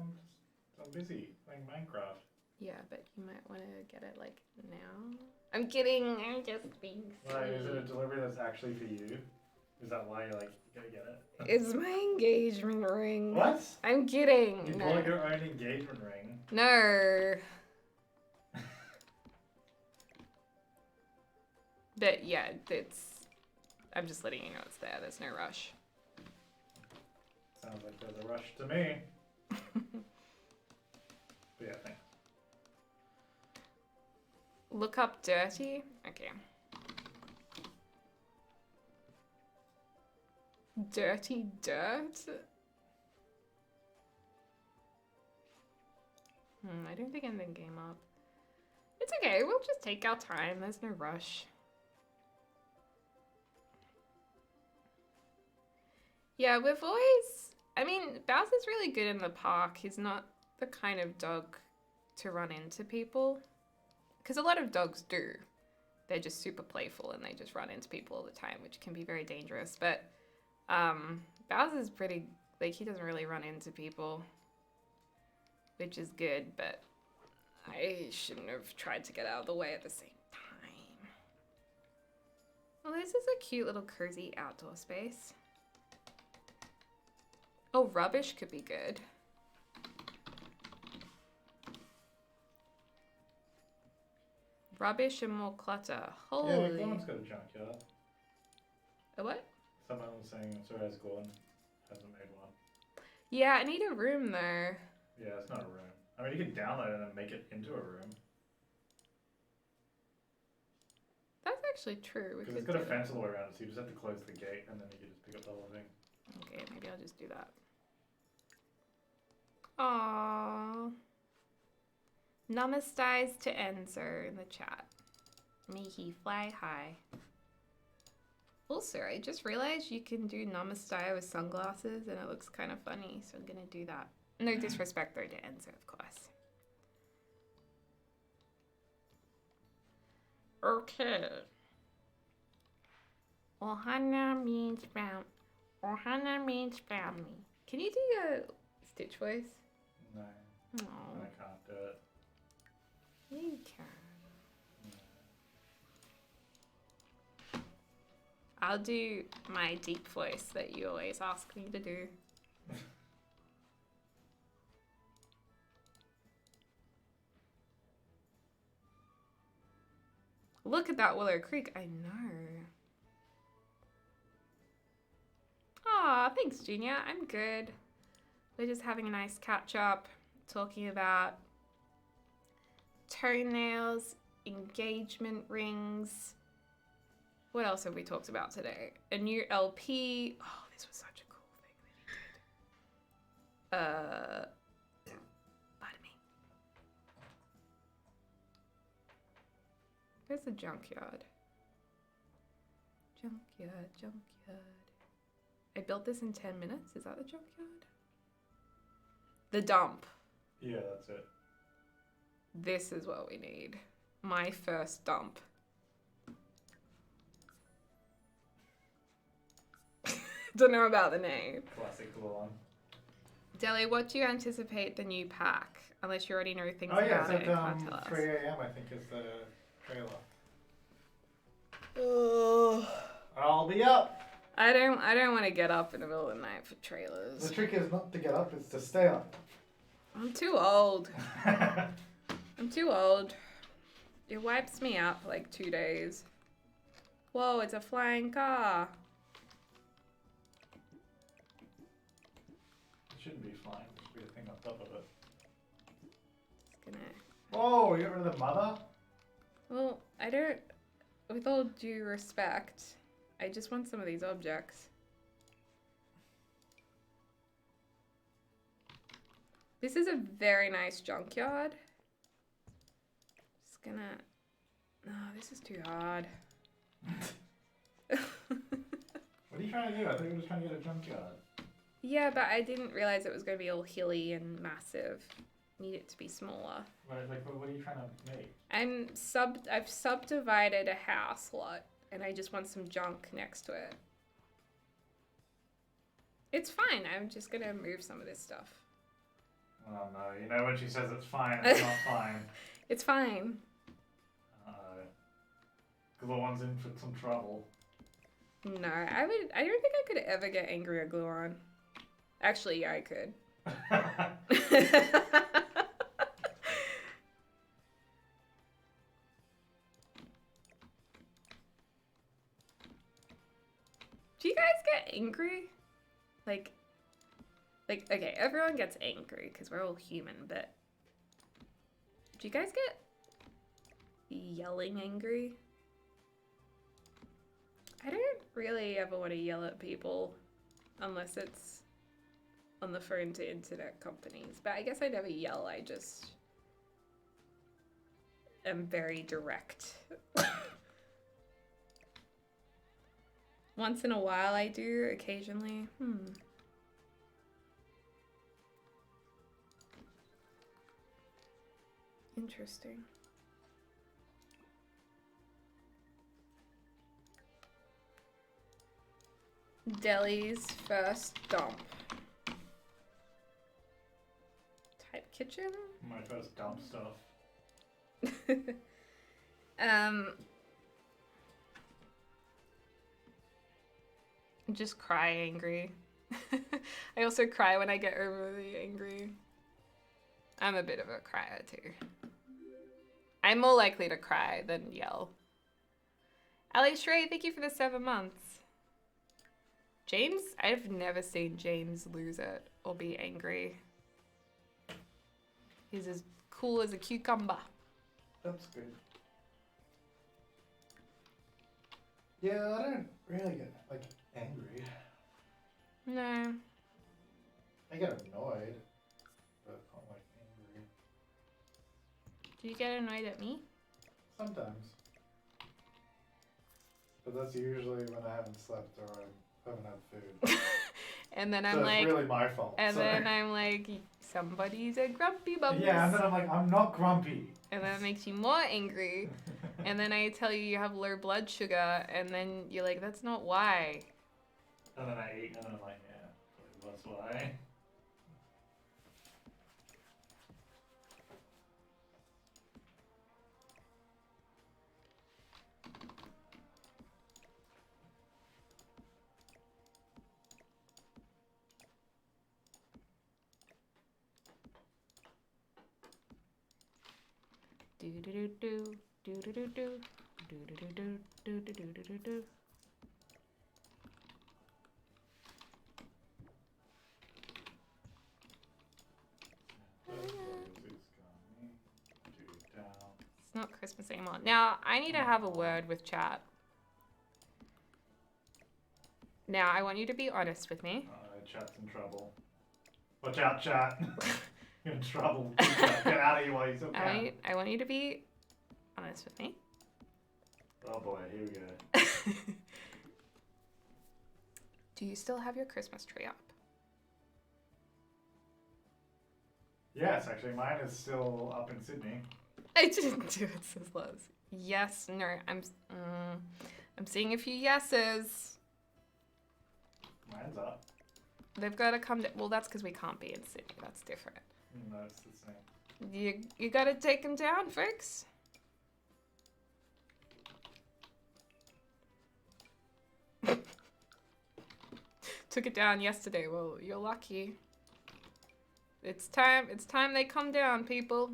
I'm busy playing Minecraft. Yeah, but you might want to get it, like, now. I'm kidding. I'm just being silly. Like, is it a delivery that's actually for you? Is that why you're like, you gotta get it? It's my engagement ring. What? I'm kidding. You No. bought your own engagement ring. No. But yeah, I'm just letting you know it's there. There's no rush. Sounds like there's a rush to me. But yeah, thanks. Look up dirty. Okay. Dirty dirt? I don't think anything came up. It's okay, we'll just take our time. There's no rush. Yeah, we've always... I mean, Bowser's really good in the park. He's not the kind of dog to run into people. Because a lot of dogs do. They're just super playful and they just run into people all the time, which can be very dangerous. But Bowser's pretty... Like, he doesn't really run into people. Which is good, but I shouldn't have tried to get out of the way at the same time. Well, this is a cute little cozy outdoor space. Oh, rubbish could be good. Rubbish and more clutter. Holy. Yeah, Gorn's got a junkyard. A what? Someone was saying, so has Gorn. Hasn't made one. Yeah, I need a room though. Yeah, it's not a room. I mean, you could download it and make it into a room. That's actually true. Because it's got a fence all the way around it, so you just have to close the gate and then you can just pick up the whole thing. Okay, maybe I'll just do that. Aww. Namastes to Enzo in the chat. May he fly high. Also, I just realized you can do Namaste with sunglasses and it looks kind of funny, so I'm gonna do that. No disrespect though to Enzo, of course. Okay. Ohana means fam. Ohana means family. Can you do your Stitch voice? No, Oh, I can't do it. you can. No. I'll do my deep voice that you always ask me to do. Look at that Willow Creek. I know. Aw, thanks, Junior. I'm good. We're just having a nice catch up, talking about toenails, engagement rings. What else have we talked about today? A new LP. Oh, this was such a cool thing that he did. Pardon me. Where's the junkyard? Junkyard. I built this in 10 minutes. Is that the junkyard? The dump. Yeah, that's it. This is what we need. My first dump. Don't know about the name. Classic lawn. Deli, what do you anticipate the new pack? Unless you already know things Oh yeah, about it's it at and can't tell us. 3 a.m. I think is the trailer. I'll be up. I don't want to get up in the middle of the night for The trailers. trick is not to get up, it's to stay up. I'm too old. I'm too old. It wipes me out for like 2 days. Whoa, it's a flying car. It shouldn't be flying, there should be a thing on top of it. It's gonna... Whoa, you got rid of the mother? Well, I don't... With all due respect, I just want some of these objects. This is a very nice junkyard. Just gonna... No, this is too hard. What are you trying to do? I thought you were just trying to get a junkyard. Yeah, but I didn't realize it was going to be all hilly and massive. Need it to be smaller. What are you trying to make? I've subdivided a house lot, and I just want some junk next to it. It's fine. I'm just gonna move some of this stuff. Oh no, you know when she says it's fine, it's not fine. It's fine. Glorn's in for some trouble. No, I don't think I could ever get angry at Gluon. Actually, yeah, I could. Do you guys get angry? Like, okay, everyone gets angry because we're all human, but do you guys get yelling angry? I don't really ever want to yell at people unless it's on the phone to internet companies, but I guess I never yell, I just am very direct. Once in a while I do, occasionally. Interesting. Deli's first dump. Type kitchen? My first dump stuff. Just cry angry. I also cry when I get overly angry. I'm a bit of a crier too. I'm more likely to cry than yell. Ali Shrey, thank you for the 7 months. James, I've never seen James lose it or be angry. He's as cool as a cucumber. That's good. Yeah, I don't really get, like, angry. No. I get annoyed, but not, like, angry. Do you get annoyed at me? Sometimes. But that's usually when I haven't slept or I haven't had food. And then So I'm like... it's really my fault. And then I'm like, somebody's a grumpy bums. Yeah, and then I'm like, I'm not grumpy. And that makes you more angry. And then I tell you you have low blood sugar, and then you're like, that's not why. And then I eat, and then I'm like, yeah, that's why. Do do do do do do do do do do do do do do do do. It's not Christmas anymore. Now, I need to have a word with chat. Now, I want you to be honest with me. Chat's in trouble. Watch out, chat. You're in trouble. Get out of here while you still can. I want you to be honest with me. Oh boy, here we go. Do you still have your Christmas tree up? Yes, actually, mine is still up in Sydney. I didn't do it, says Liz. Yes, no, I'm seeing a few yeses. Mine's up. They've got to come to, well, that's because we can't be in Sydney. That's different. No, it's the same. You got to take them down, folks. Took it down yesterday. Well, you're lucky. It's time they come down, people.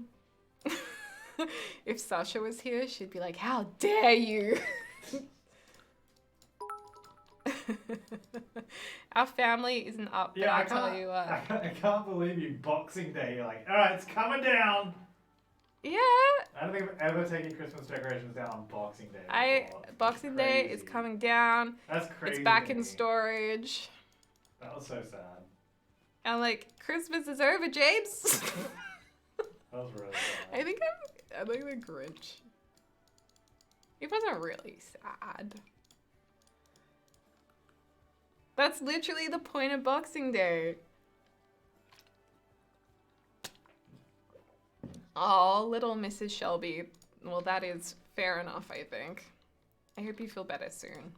If Sasha was here, she'd be like, how dare you? Our family isn't up, but I'll tell you what. I can't believe you Boxing Day. You're like, all right, it's coming down. Yeah. I don't think I've ever taken Christmas decorations down on Boxing Day before. Boxing Day is coming down. That's crazy. It's back in storage. That was so sad. I'm like, Christmas is over, James. That was really sad. I think I'm like the Grinch. It wasn't really sad. That's literally the point of Boxing Day. Oh, little Mrs. Shelby. Well, that is fair enough, I think. I hope you feel better soon.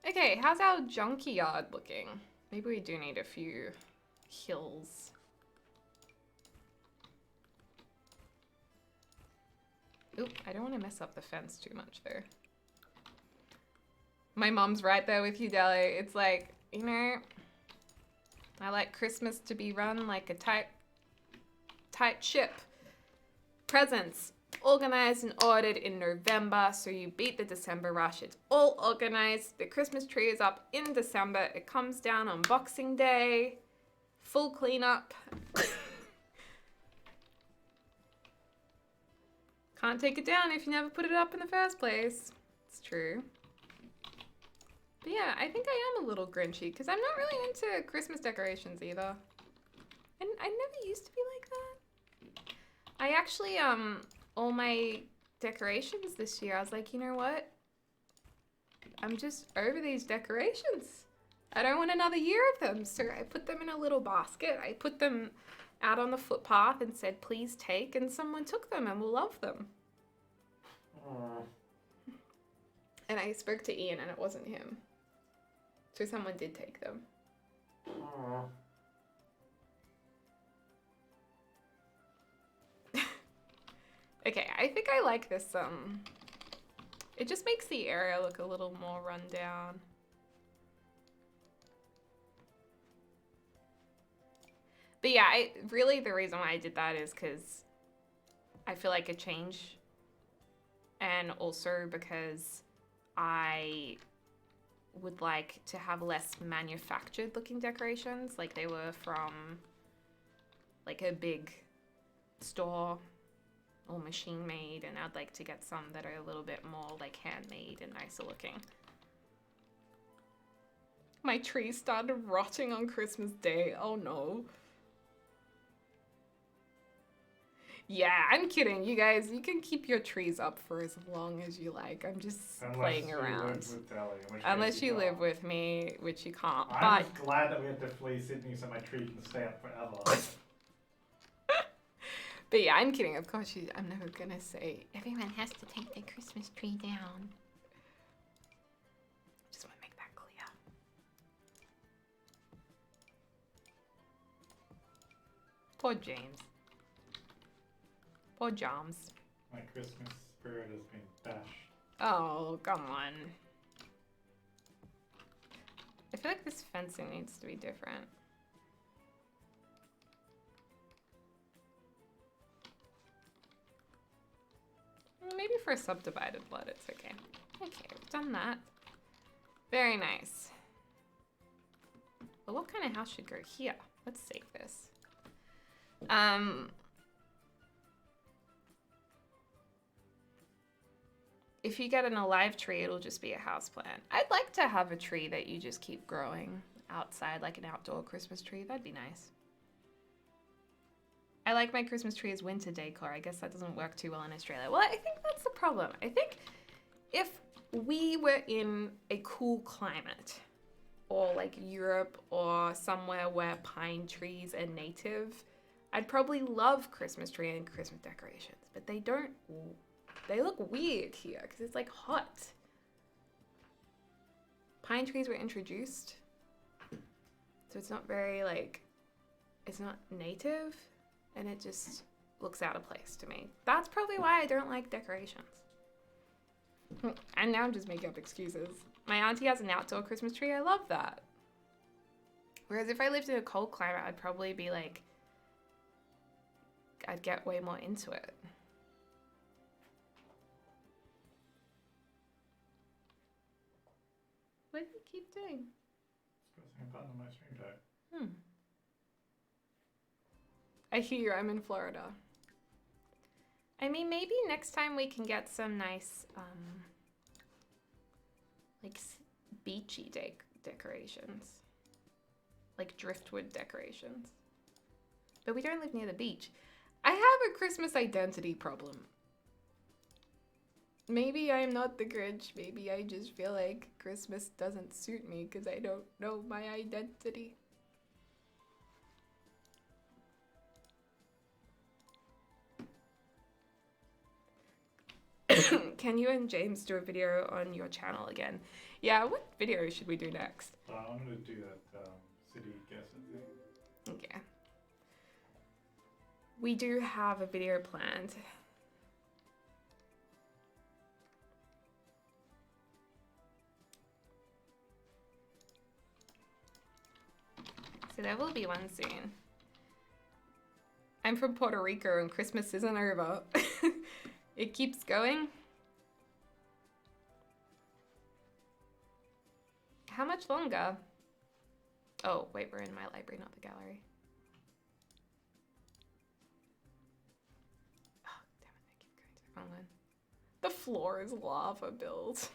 Okay, how's our junkyard looking? Maybe we do need a few hills. Oop, I don't want to mess up the fence too much there. My mom's right there with you, Deli. It's like, you know, I like Christmas to be run like a tight ship. Presents organized and ordered in November, so you beat the December rush. It's all organized. The Christmas tree is up in December. It comes down on Boxing Day. Full cleanup. Can't take it down if you never put it up in the first place. It's true. But yeah, I think I am a little grinchy because I'm not really into Christmas decorations either. And I never used to be like that. I actually, all my decorations this year, I was like, you know what? I'm just over these decorations. I don't want another year of them. So I put them in a little basket. I put them out on the footpath and said, please take. And someone took them and will love them. Aww. And I spoke to Ian and it wasn't him. So someone did take them. Aww. Okay, I think I like this, it just makes the area look a little more run down. But yeah, really the reason why I did that is because I feel like a change. And also because I would like to have less manufactured looking decorations. Like they were from like a big store or machine made, and I'd like to get some that are a little bit more like handmade and nicer looking. My tree started rotting on Christmas Day. Oh no. Yeah, I'm kidding. You guys, you can keep your trees up for as long as you like. I'm just playing around. Unless you live with me, which you can't. I'm just glad that we had to flee Sydney so my tree can stay up forever. But yeah, I'm kidding. Of course, I'm never gonna say everyone has to take their Christmas tree down. Just want to make that clear. Poor James. Poor Jams. My Christmas spirit has been dashed. Oh, come on. I feel like this fencing needs to be different. Maybe for a subdivided lot, it's okay. Okay, we've done that. Very nice. Well, what kind of house should go here? Let's save this. If you get an alive tree, it'll just be a houseplant. I'd like to have a tree that you just keep growing outside, like an outdoor Christmas tree. That'd be nice. I like my Christmas tree as winter decor. I guess that doesn't work too well in Australia. Well, I think that's the problem. I think if we were in a cool climate, or like Europe or somewhere where pine trees are native, I'd probably love Christmas tree and Christmas decorations, but they don't. They look weird here because it's like hot. Pine trees were introduced, so it's not very like, it's not native, and it just looks out of place to me. That's probably why I don't like decorations. And now I'm just making up excuses. My auntie has an outdoor Christmas tree. I love that. Whereas if I lived in a cold climate, I'd probably be like, I'd get way more into it. What do you keep doing? Pressing a button on my stream deck. I hear I'm in Florida. I mean, maybe next time we can get some nice, like beachy decorations. Like driftwood decorations. But we don't live near the beach. I have a Christmas identity problem. Maybe I'm not the Grinch. Maybe I just feel like Christmas doesn't suit me because I don't know my identity. Can you and James do a video on your channel again? Yeah, what video should we do next? I'm going to do that city guessing thing. Okay. We do have a video planned. So there will be one soon. I'm from Puerto Rico and Christmas isn't over. It keeps going. How much longer? Oh, wait, we're in my library, not the gallery. Oh, damn it, I keep going to the wrong one. The floor is lava build.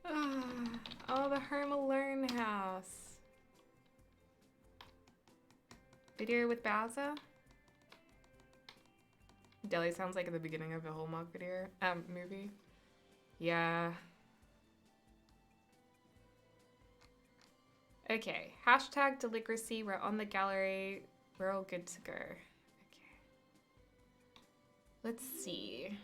Oh, the Home Alone house. Video with Bowser? Deli sounds like at the beginning of a Hallmark video, movie. Yeah. Okay, hashtag Deligracy, we're on the gallery. We're all good to go. Okay. Let's see.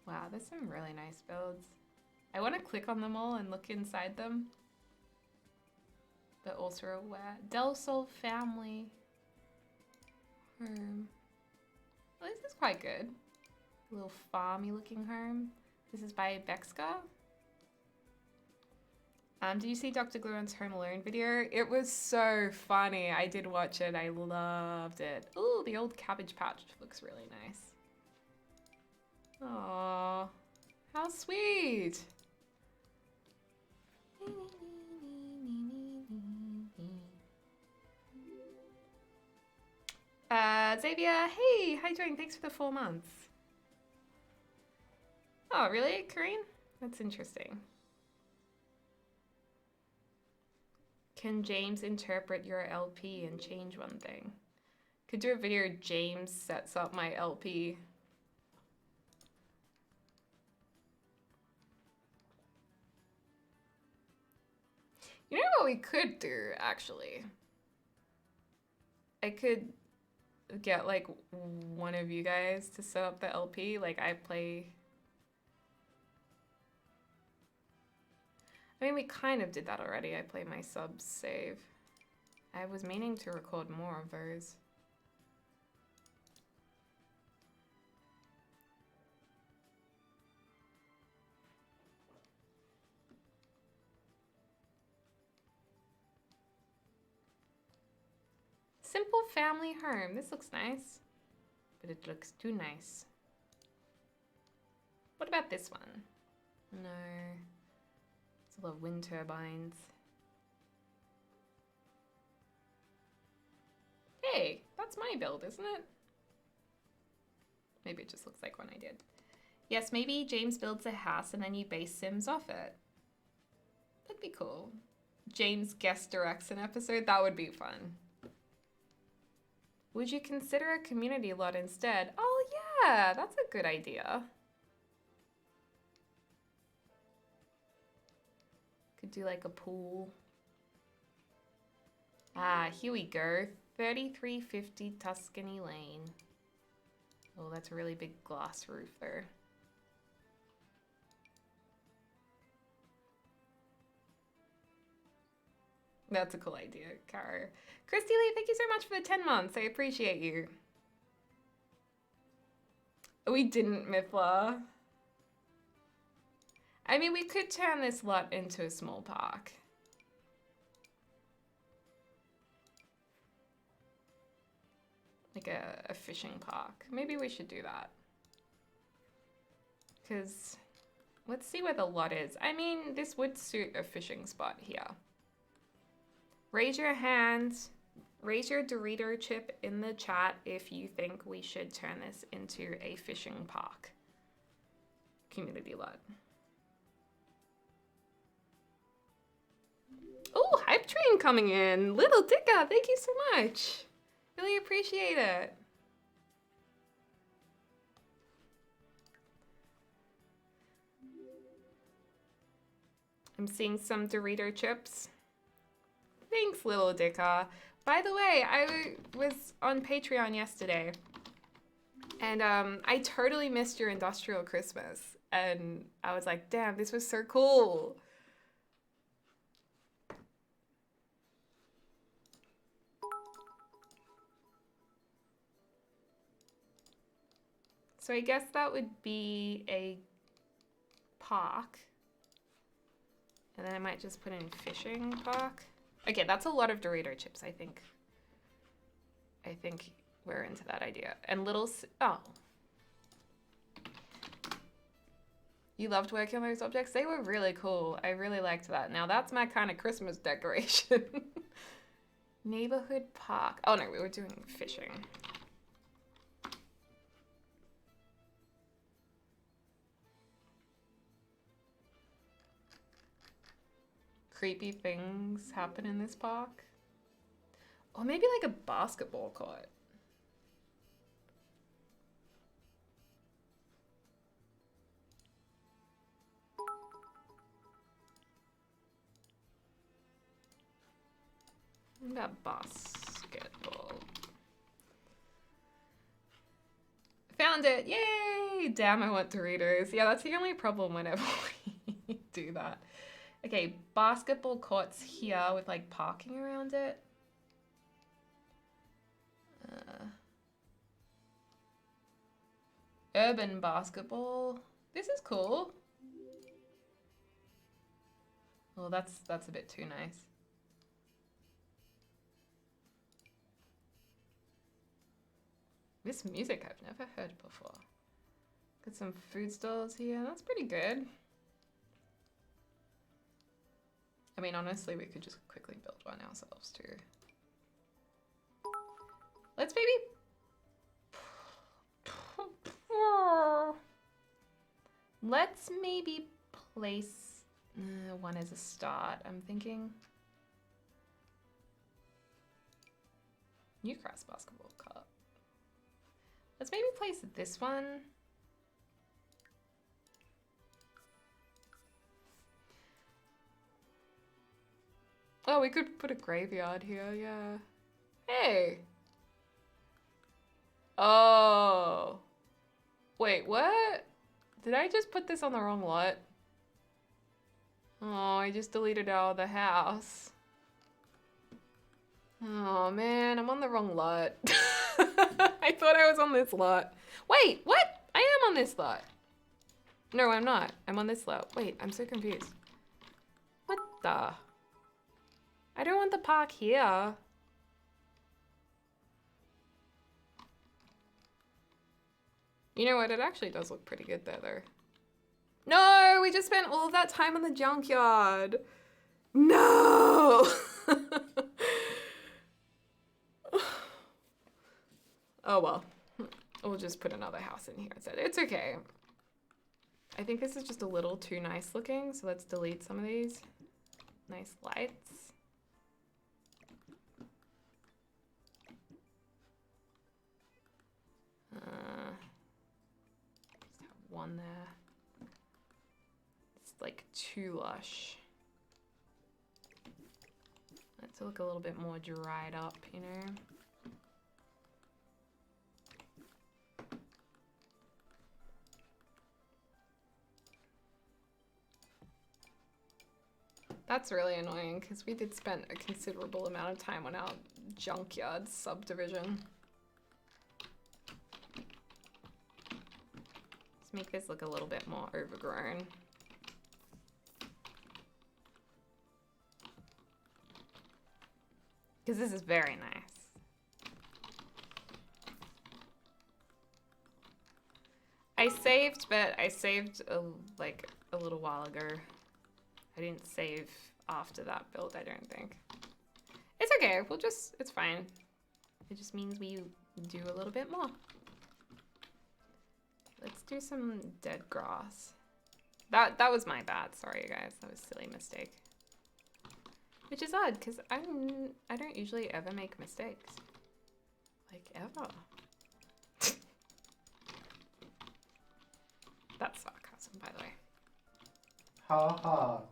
Wow, there's some really nice builds. I want to click on them all and look inside them. But also aware. Del Sol family home. Well, this is quite good. A little farmy looking home. This is by Bexka. Did you see Dr. Gluon's Home Alone video? It was so funny. I did watch it. I loved it. Ooh, the old Cabbage Patch looks really nice. Aww, how sweet. Xavier, hey, how you doing? Thanks for the 4 months. Oh, really, Karine? That's interesting. Can James interpret your LP and change one thing? Could do a video James sets up my LP. You know what we could do, actually? I could get, like, one of you guys to set up the LP. Like, I play... I mean, we kind of did that already. I play my subs save. I was meaning to record more of those. Simple family home. This looks nice, but it looks too nice. What about this one? No. It's a lot of wind turbines. Hey, that's my build, isn't it? Maybe it just looks like one I did. Yes, maybe James builds a house and then you base Sims off it. That'd be cool. James guest directs an episode. That would be fun. Would you consider a community lot instead? Oh yeah, that's a good idea. Could do like a pool. Ah, here we go. 3350 Tuscany Lane. Oh, that's a really big glass roof there. That's a cool idea, Kara. Christy Lee, thank you so much for the 10 months. I appreciate you. We didn't, Mithla. I mean, we could turn this lot into a small park. Like a fishing park. Maybe we should do that. Because let's see where the lot is. I mean, this would suit a fishing spot here. Raise your hand, raise your Dorito chip in the chat if you think we should turn this into a fishing park. Community lot. Oh, hype train coming in. Little Dicka, thank you so much. Really appreciate it. I'm seeing some Dorito chips. Thanks, Little Dicka. By the way, I was on Patreon yesterday, and I totally missed your Industrial Christmas, and I was like, damn, this was so cool. So I guess that would be a park. And then I might just put in fishing park. Okay, that's a lot of Dorito chips, I think. I think we're into that idea. And oh. You loved working on those objects? They were really cool. I really liked that. Now that's my kind of Christmas decoration. Neighborhood park. Oh no, we were doing fishing. Creepy things happen in this park. Or maybe like a basketball court. What about basketball? Found it! Yay! Damn, I want Doritos. Yeah, that's the only problem whenever we do that. Okay, basketball courts here with like parking around it. Urban basketball. This is cool. Well, that's a bit too nice. This music I've never heard before. Got some food stalls here. That's pretty good. I mean, honestly, we could just quickly build one ourselves too. Let's maybe... Let's maybe place one as a start, I'm thinking. Newcrest basketball court. Let's maybe place this one. Oh, we could put a graveyard here, yeah. Hey! Oh. Wait, what? Did I just put this on the wrong lot? Oh, I just deleted out of the house. Oh man, I'm on the wrong lot. I thought I was on this lot. Wait, what? I am on this lot. No, I'm not. I'm on this lot. Wait, I'm so confused. What the? I don't want the park here. You know what? It actually does look pretty good there, though. No, we just spent all of that time on the junkyard. No! Oh well. We'll just put another house in here instead. It's okay. I think this is just a little too nice looking, so let's delete some of these. Nice lights. Just have one there. It's like too lush. Let's look a little bit more dried up, you know? That's really annoying because we did spend a considerable amount of time on our junkyard subdivision. Let's make this look a little bit more overgrown. Because this is very nice. I saved, but I saved like a little while ago. I didn't save after that build, I don't think. It's okay, it's fine. It just means we do a little bit more. Let's do some dead grass. That was my bad, sorry you guys, that was a silly mistake. Which is odd, because I don't usually ever make mistakes. Like, ever. That's sarcasm, by the way. Ha ha.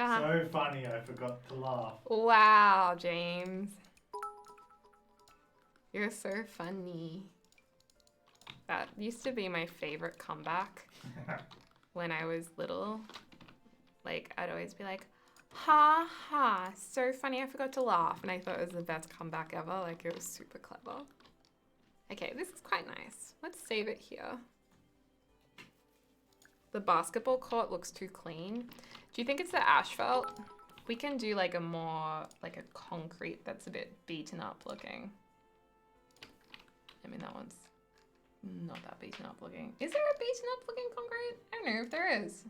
Uh-huh. So funny, I forgot to laugh. Wow, James. You're so funny. That used to be my favorite comeback when I was little. Like, I'd always be like, ha ha, so funny, I forgot to laugh. And I thought it was the best comeback ever. Like, it was super clever. Okay, this is quite nice. Let's save it here. The basketball court looks too clean. Do you think it's the asphalt? We can do like a more, like a concrete that's a bit beaten up looking. I mean, that one's not that beaten up looking. Is there a beaten up looking concrete? I don't know if there is.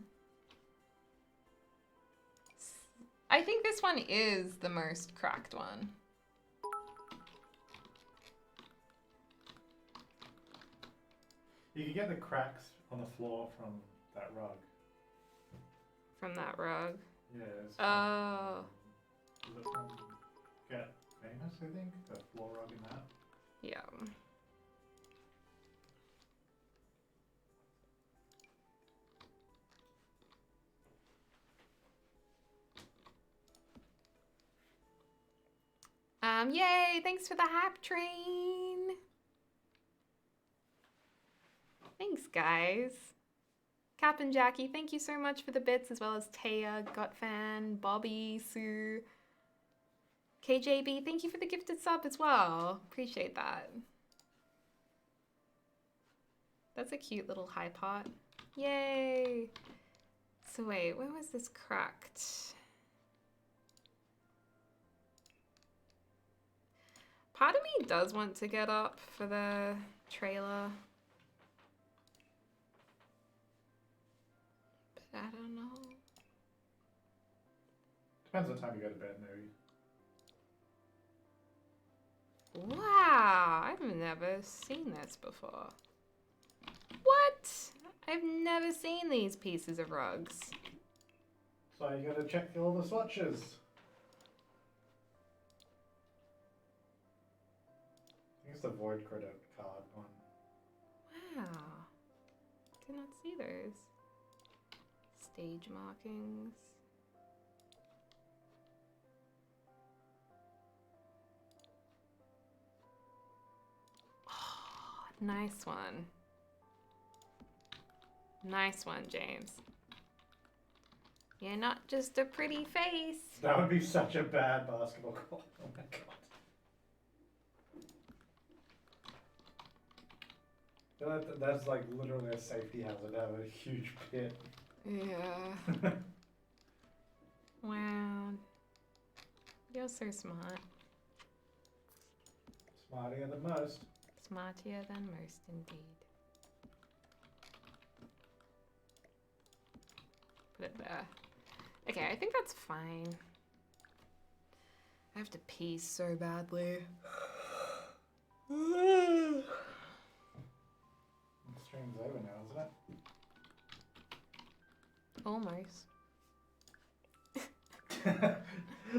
I think this one is the most cracked one. You can get the cracks on the floor from that rug. From that rug. Yeah. It's Oh. Is it from Get Famous, I think? The floor rug in that? Yeah. Yay! Thanks for the hype train! Thanks, guys. Cap and Jackie, thank you so much for the bits, as well as Taya, Gotfan, Bobby, Sue. KJB, thank you for the gifted sub as well. Appreciate that. That's a cute little high pot. Yay! So wait, where was this cracked? Part of me does want to get up for the trailer. But I don't know. Depends what time you go to bed, maybe. Wow, I've never seen this before. What? I've never seen these pieces of rugs. So you gotta check all the swatches. I think it's the void credit card one. Wow. Did not see those. Stage markings. Oh, nice one. Nice one, James. You're not just a pretty face. That would be such a bad basketball court. Oh my god. That's like literally a safety hazard to have a huge pit. Yeah. Wow. You're so smart. Smartier than most. Smartier than most, indeed. Put it there. Okay, I think that's fine. I have to pee so badly. The stream's over now, isn't it? Almost.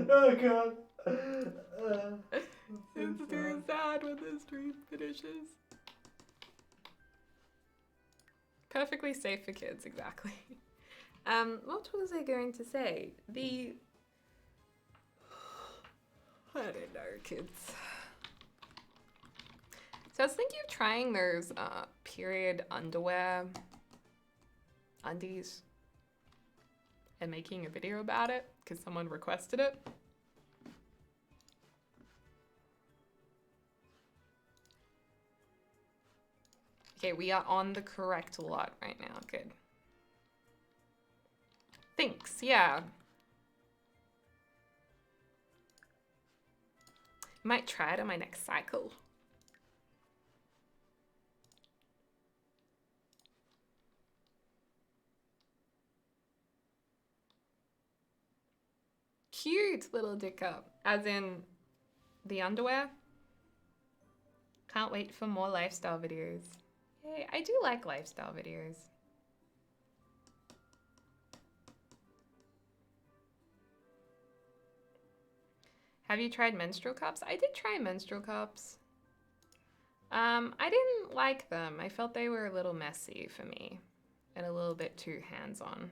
Oh god. It's too sad when the stream finishes. Perfectly safe for kids, exactly. What was I going to say? I don't know, kids. So I was thinking of trying those period underwear undies and making a video about it because someone requested it. Okay, we are on the correct lot right now. Good. Thanks, yeah. Might try it on my next cycle. Cute little dick up, as in the underwear. Can't wait for more lifestyle videos. Yay, I do like lifestyle videos. Have you tried menstrual cups? I did try menstrual cups. I didn't like them. I felt they were a little messy for me and a little bit too hands-on.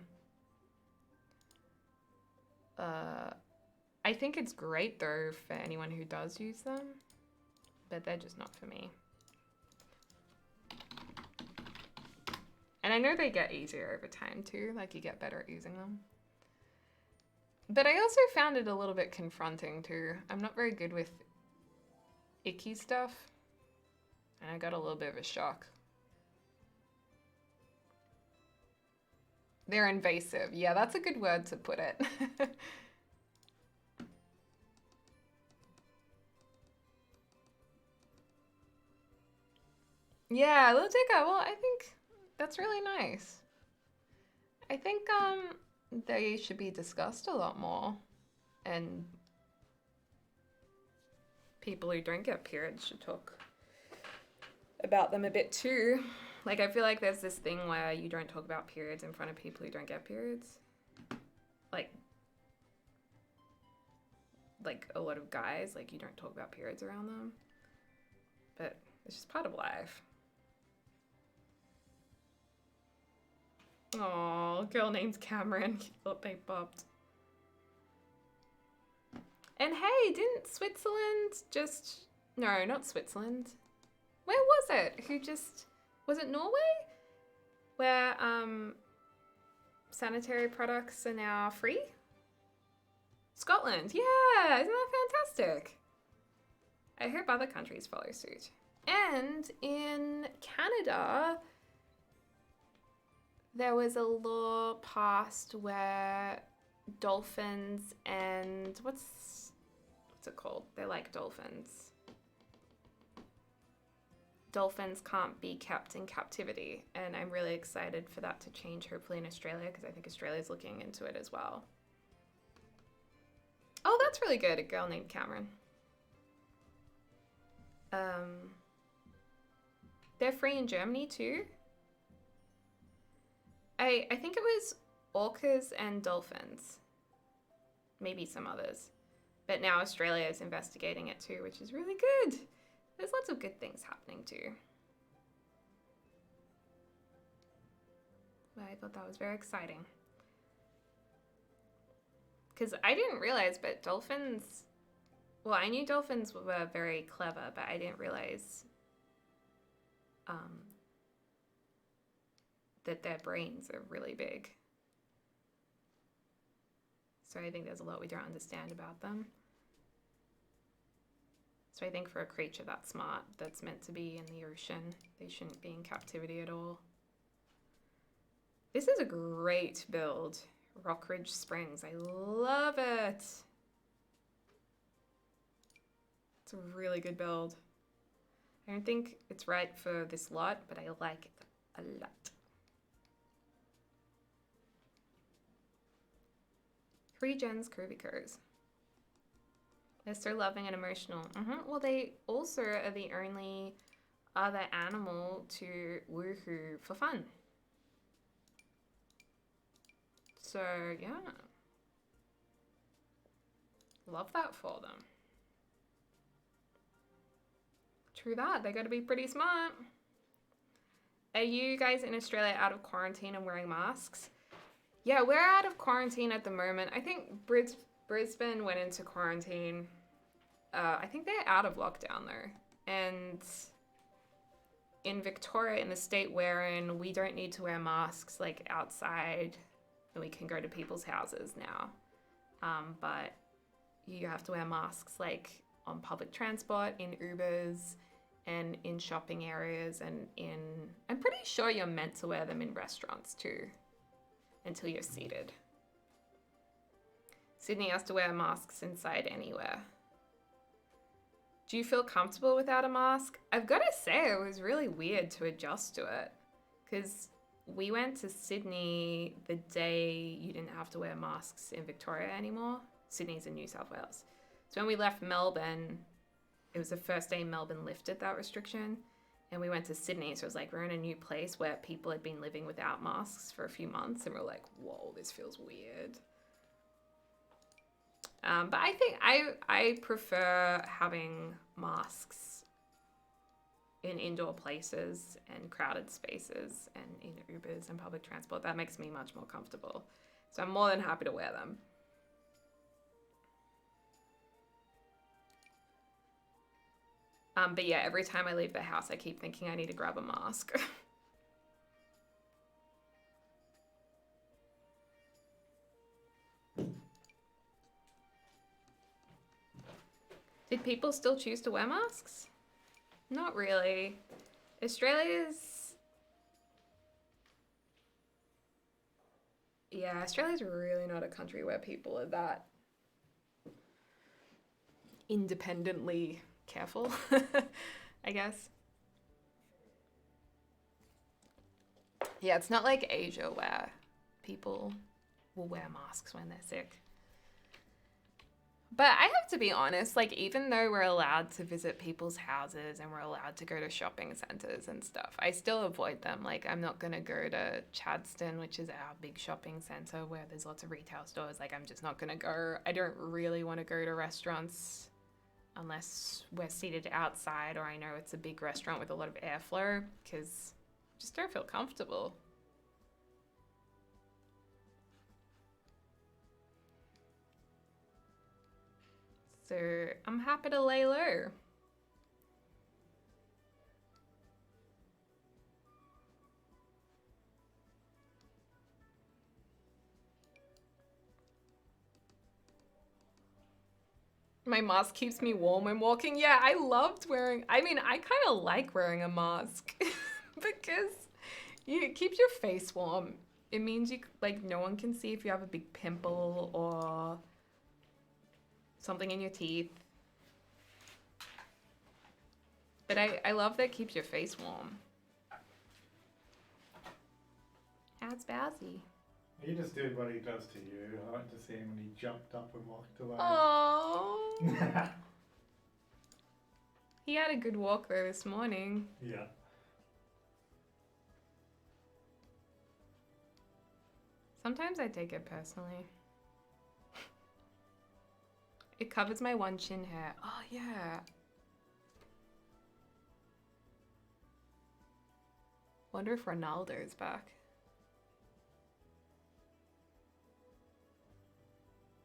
I think it's great though for anyone who does use them, but they're just not for me. And I know they get easier over time too, like you get better at using them. But I also found it a little bit confronting too. I'm not very good with icky stuff. And I got a little bit of a shock. They're invasive. Yeah, that's a good word to put it. Yeah, little Digger. Well, I think that's really nice. I think they should be discussed a lot more, and people who don't get periods should talk about them a bit too. Like, I feel like there's this thing where you don't talk about periods in front of people who don't get periods. Like a lot of guys, like, you don't talk about periods around them. But it's just part of life. Oh, girl named Cameron. Thought they bopped. And hey, didn't Switzerland just... No, not Switzerland. Where was it? Was it Norway? Where sanitary products are now free? Scotland, yeah, isn't that fantastic? I hope other countries follow suit. And in Canada, there was a law passed where dolphins and what's it called? They're like dolphins. Dolphins can't be kept in captivity, and I'm really excited for that to change, hopefully in Australia, because I think Australia's looking into it as well. Oh, that's really good. A girl named Cameron. They're free in Germany too. I think it was orcas and dolphins. Maybe some others. But now Australia is investigating it too, which is really good. There's lots of good things happening too. But I thought that was very exciting. Because I didn't realize, but dolphins... Well, I knew dolphins were very clever, but I didn't realize that their brains are really big. So I think there's a lot we don't understand about them. So I think for a creature that smart, that's meant to be in the ocean, they shouldn't be in captivity at all. This is a great build. Rockridge Springs. I love it. It's a really good build. I don't think it's right for this lot, but I like it a lot. Three gens Curvy-Curs. They're so loving and emotional. Well, they also are the only other animal to woohoo for fun. So, yeah. Love that for them. True that. They got to be pretty smart. Are you guys in Australia out of quarantine and wearing masks? Yeah, we're out of quarantine at the moment. I think Brisbane went into quarantine. I think they're out of lockdown though. And in Victoria, in the state we're in, we don't need to wear masks like outside, and we can go to people's houses now. But you have to wear masks like on public transport, in Ubers, and in shopping areas, and I'm pretty sure you're meant to wear them in restaurants too, until you're seated. Sydney has to wear masks inside anywhere. Do you feel comfortable without a mask? I've got to say, it was really weird to adjust to it, because we went to Sydney the day you didn't have to wear masks in Victoria anymore. Sydney's in New South Wales. So when we left Melbourne, it was the first day Melbourne lifted that restriction, and we went to Sydney. So it was like we're in a new place where people had been living without masks for a few months, and we're like, whoa, this feels weird. But I think I prefer having masks in indoor places and crowded spaces and in Ubers and public transport. That makes me much more comfortable. So I'm more than happy to wear them. But yeah, every time I leave the house, I keep thinking I need to grab a mask. Did people still choose to wear masks? Not really. Australia's... Yeah, Australia's really not a country where people are that independently careful, I guess. Yeah, it's not like Asia where people will wear masks when they're sick. But I have to be honest, like, even though we're allowed to visit people's houses and we're allowed to go to shopping centers and stuff, I still avoid them. Like, I'm not going to go to Chadstone, which is our big shopping center where there's lots of retail stores. Like, I'm just not going to go. I don't really want to go to restaurants unless we're seated outside or I know it's a big restaurant with a lot of airflow, because I just don't feel comfortable. So I'm happy to lay low. My mask keeps me warm when walking. Yeah, I loved wearing, I mean, I kind of like wearing a mask because it keeps your face warm. It means you, like, no one can see if you have a big pimple or something in your teeth. But I love that it keeps your face warm. How's Bowsy? He just did what he does to you. I went to see him and he jumped up and walked away. Oh. He had a good walk though this morning. Yeah. Sometimes I take it personally. It covers my one chin hair. Oh yeah. Wonder if Ronaldo's back.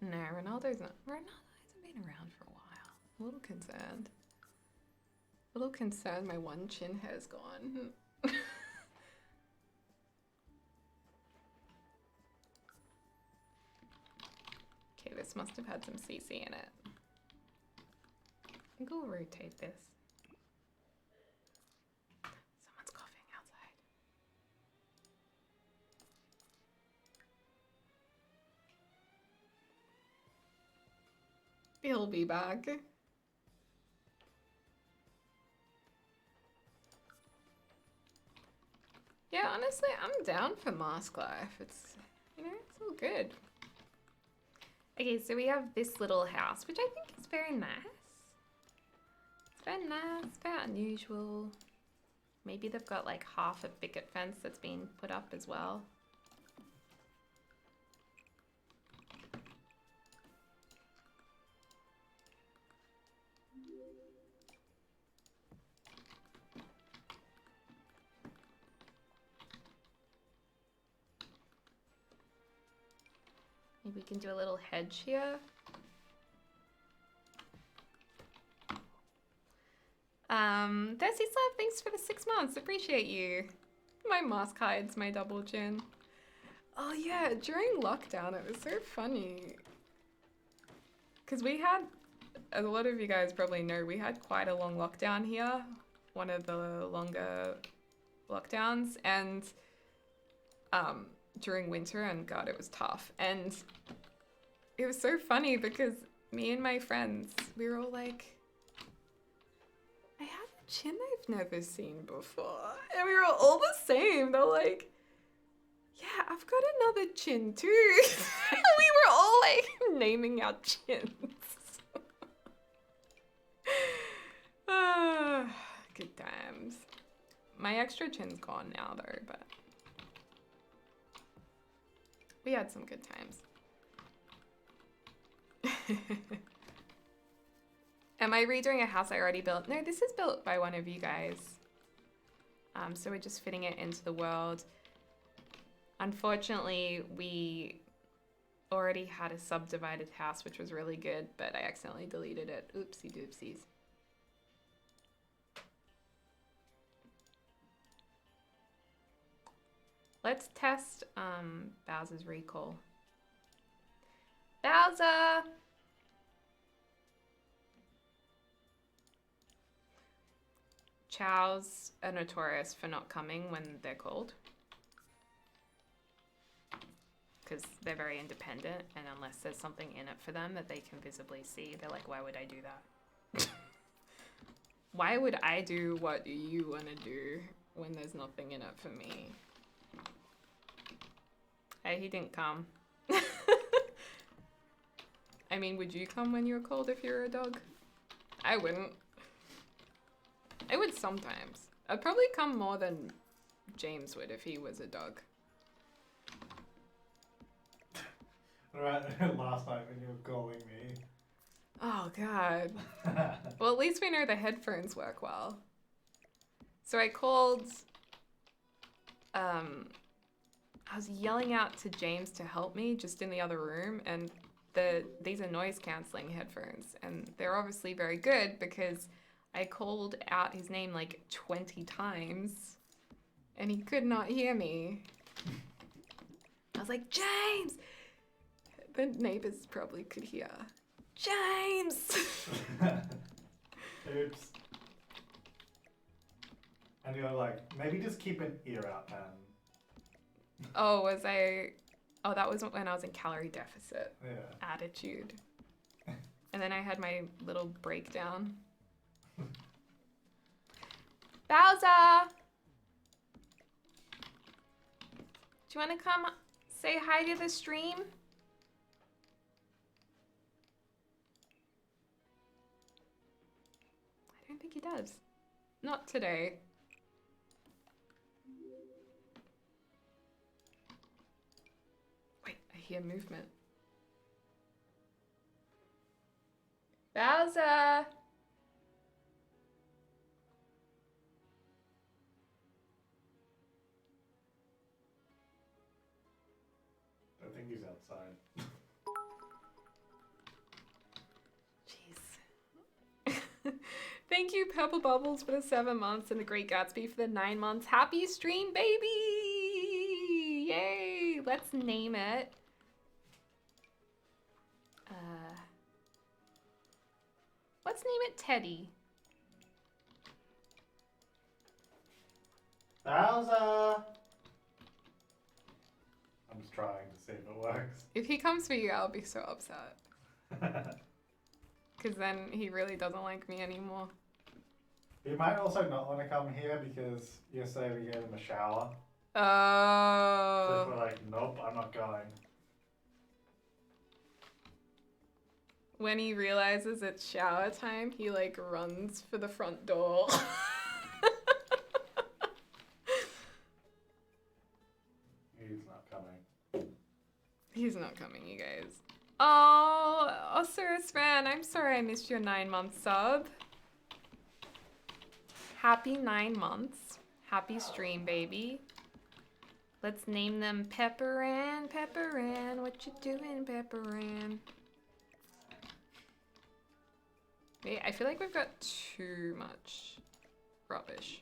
No, Ronaldo's not. Ronaldo hasn't been around for a while. A little concerned. A little concerned my one chin hair's gone. Okay, this must have had some CC in it. I think I'll rotate this. Someone's coughing outside. He'll be back. Yeah, honestly, I'm down for mask life. It's, you know, it's all good. Okay, so we have this little house, which I think is very nice. It's very nice, very unusual. Maybe they've got like half a picket fence that's been put up as well. Maybe we can do a little hedge here. Thirsty Slab, thanks for the 6 months. Appreciate you. My mask hides my double chin. Oh yeah, during lockdown it was so funny. Because we had, as a lot of you guys probably know, we had quite a long lockdown here. One of the longer lockdowns. And during winter, and God, it was tough. And it was so funny because me and my friends, we were all like, I have a chin I've never seen before. And we were all the same. They're like, yeah, I've got another chin too. We were all like naming our chins. Good times. My extra chin's gone now though, but we had some good times. Am I redoing a house I already built? No, this is built by one of you guys. So we're just fitting it into the world. Unfortunately, we already had a subdivided house, which was really good, but I accidentally deleted it. Oopsie doopsies. Let's test Bowser's recall. Bowser! Chows are notorious for not coming when they're called. Because they're very independent, and unless there's something in it for them that they can visibly see, they're like, why would I do that? Why would I do what you want to do when there's nothing in it for me? Hey, he didn't come. I mean, would you come when you were cold if you were a dog? I wouldn't. I would sometimes. I'd probably come more than James would if he was a dog. Right, last night when you were calling me. Oh, God. Well, at least we know the headphones work well. So I called... I was yelling out to James to help me just in the other room, and these are noise-canceling headphones, and they're obviously very good because I called out his name like 20 times, and he could not hear me. I was like, James! The neighbors probably could hear. James! Oops. And you're like, maybe just keep an ear out then. Oh, was I... Oh, that was when I was in calorie deficit. Yeah. Attitude. And then I had my little breakdown. Bowser! Do you want to come say hi to the stream? I don't think he does. Not today. Wait, I hear movement. Bowser! I think he's outside. Jeez. Thank you, Purple Bubbles, for the 7 months and the Great Gatsby for the 9 months. Happy stream, baby! Yay! Let's name it. Let's name it Teddy. Bowser! I'm just trying to see if it works. If he comes for you, I'll be so upset. Because then he really doesn't like me anymore. You might also not want to come here because yesterday we gave him a shower. So Oh. we're like, nope, I'm not going. When he realizes it's shower time, he like runs for the front door. He's not coming. He's not coming, you guys. Oh, Osiris fan, I'm sorry I missed your 9-month sub. Happy 9 months. Happy stream, baby. Let's name them Pepperan. Pepperan, what you doing, Pepperan? Wait, I feel like we've got too much rubbish.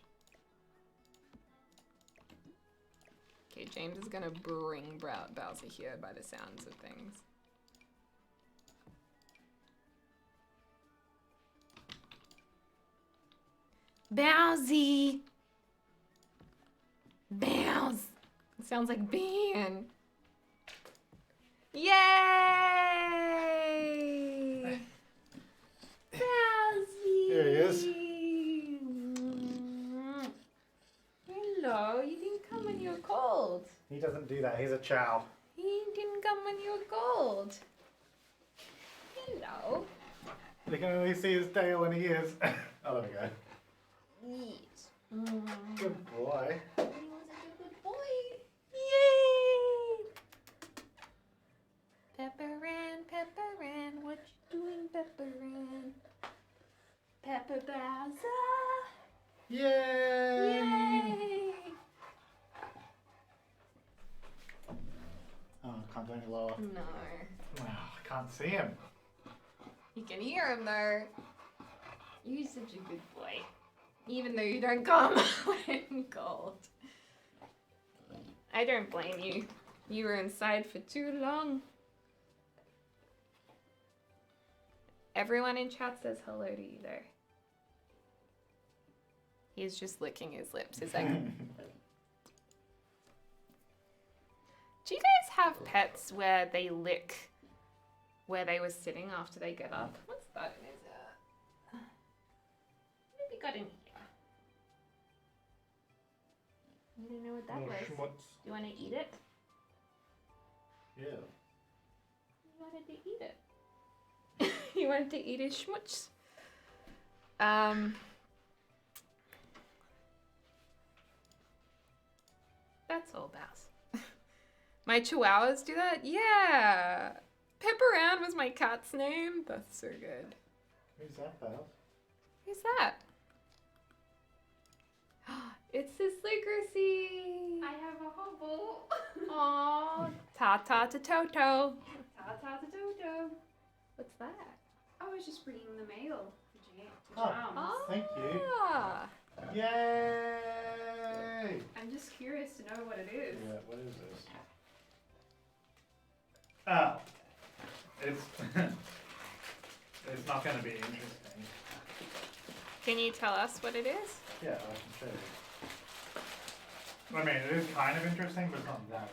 Okay, James is gonna bring Bowser here by the sounds of things. Bowsy! Bows! It sounds like Ben. Yay! Bowsy! Here he is. Hello, you didn't come when you were cold. He doesn't do that, he's a chow. He didn't come when you were cold. Hello. You can only see his tail and ears. Oh, there we go. Yes. Good boy. He was a good boy. Yay! Pepperan, what you doing, Pepperan? Pepper Bowser. Yay! Yay! Oh, can't go any lower. No. Wow, I can't see him. You can hear him though. You're such a good boy. Even though you don't come when I'm cold. I don't blame you. You were inside for too long. Everyone in chat says hello to you though. He's just licking his lips. He's like, do you guys have pets where they lick where they were sitting after they get up? What's that in his What have you got in here? I don't know what that was. Schmutz. You want to eat it? Yeah. You wanted to eat it. You wanted to eat his schmutz. That's all Bass. My chihuahuas do that? Yeah. Pepper Ann was my cat's name. That's so good. Who's that, pal? Who's that? It's Deligracy. I have a hobble. Aww. Ta-ta to Toto. Ta-ta to Toto. What's that? I was just bringing the mail to Oh. Jams. Thank you. Ah. Yay! I'm just curious to know what it is. Yeah, what is this? Oh. It's it's not going to be interesting. Can you tell us what it is? Yeah, I can show you. I mean, it is kind of interesting, but it's not that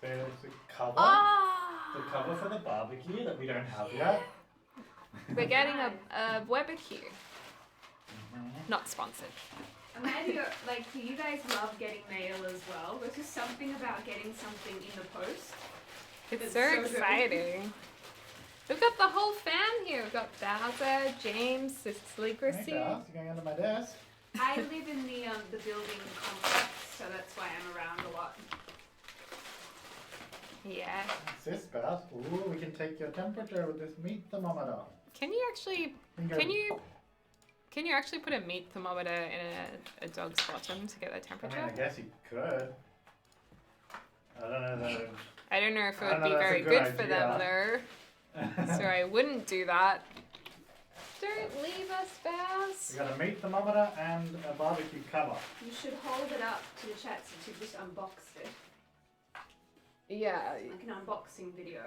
interesting. There's a cover. Ah. The cover for the barbecue that we don't have yet. We're getting a barbecue. Not sponsored. Imagine, like, do you guys love getting mail as well? There's just something about getting something in the post. It's It's so so good. exciting. We've got the whole fam here. We've got Bowser, James, Hey, Deligracy. Belle, you're going under my desk. I live in the building complex, so that's why I'm around a lot. Yeah. What's this, Belle? Ooh, we can take your temperature with this meat thermometer. Can you actually can you actually put a meat thermometer in a dog's bottom to get the I temperature? mean, I guess you could. I don't know though. I don't know if it I would don't be know, that's very a good good for them though. So I wouldn't do that. Don't leave us, We Baz. got a meat thermometer and a barbecue cover. You should hold it up to the chat since you've just unboxed it. Yeah, Like an unboxing video.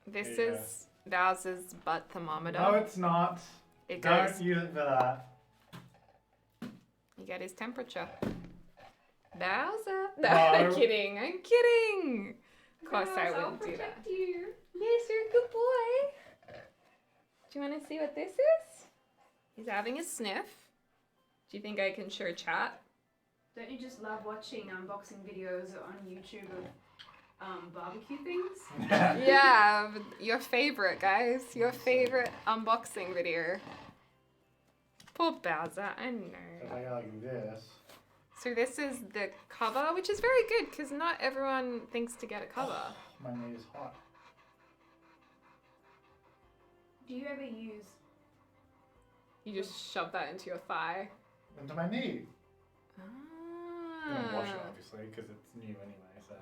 this There you is Bowser's butt thermometer. No, it's not. It Don't goes. use it for that. You get his temperature. Bowser. No, No. I'm kidding. I'm kidding. Of course I Guys, I'll wouldn't do that. protect you. Yes, you're a good boy. Do you want to see what this is? He's having a sniff. Do you think I can show chat? Don't you just love watching unboxing videos on YouTube of barbecue things? Yeah, but your favorite, guys. Your favorite unboxing video. Poor Bowser, I If know. I go like this. So this is the cover, which is very good because not everyone thinks to get a cover. My knee is hot. Do you ever use... You just shove that into your thigh. Into my knee. I'm gonna wash it Ah. obviously because it's new anyway. So.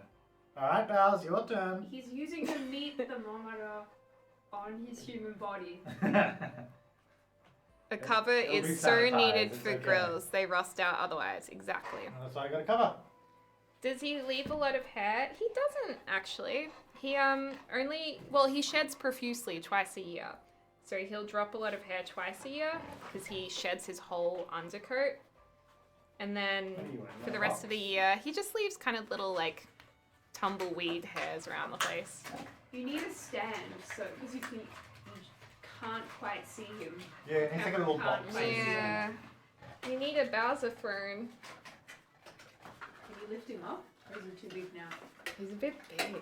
All right, pals, your turn. He's using the meat thermometer on his human body. A cover It'll be is so sanitized, needed it's for okay. grills. They rust out otherwise. Exactly. That's why I got a cover. Does he leave a lot of hair? He doesn't actually. He he sheds profusely twice a year. So he'll drop a lot of hair twice a year because he sheds his whole undercoat. And then What are you for the rest of the year, he just leaves kind of little like tumbleweed hairs around the place. You need a stand, so because you can't quite see him. Yeah, it needs like a little Can't box. quite see Yeah. You need a Bowser throne. Can you lift him up? Or is he too big now? He's a bit big.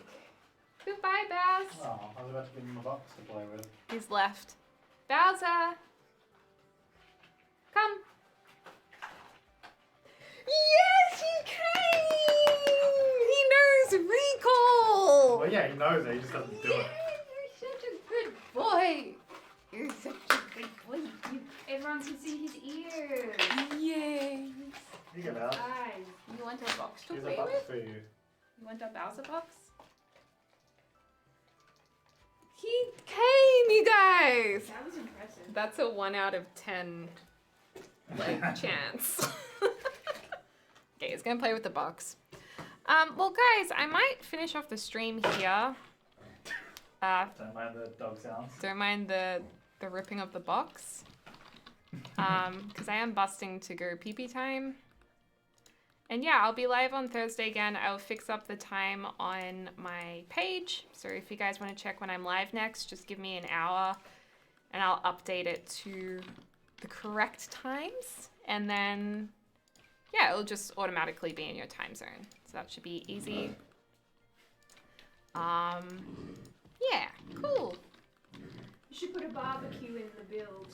Goodbye, Baz. Oh, I was about to give him a box to play with. He's left. Bowser! Come! Yes, he came! He knows recall! Well, yeah, he knows it. He just doesn't do it. You're such a good boy! You're such a good boy. Everyone can see his ears. Yes. You get out. Eyes. You want a box to Here's a play box with? for you. You want a Bowser box? He came, you guys! That was impressive. That's a 1 out of 10 chance. Okay, he's gonna play with the box. Well, guys, I might finish off the stream here. Don't mind the dog sounds. Don't mind the ripping of the box. because I am busting to go pee time. And yeah, I'll be live on Thursday again. I'll fix up the time on my page. So if you guys want to check when I'm live next, just give me an hour and I'll update it to the correct times. And then, yeah, it'll just automatically be in your time zone. So that should be easy. Yeah, cool. You should put a barbecue in the build,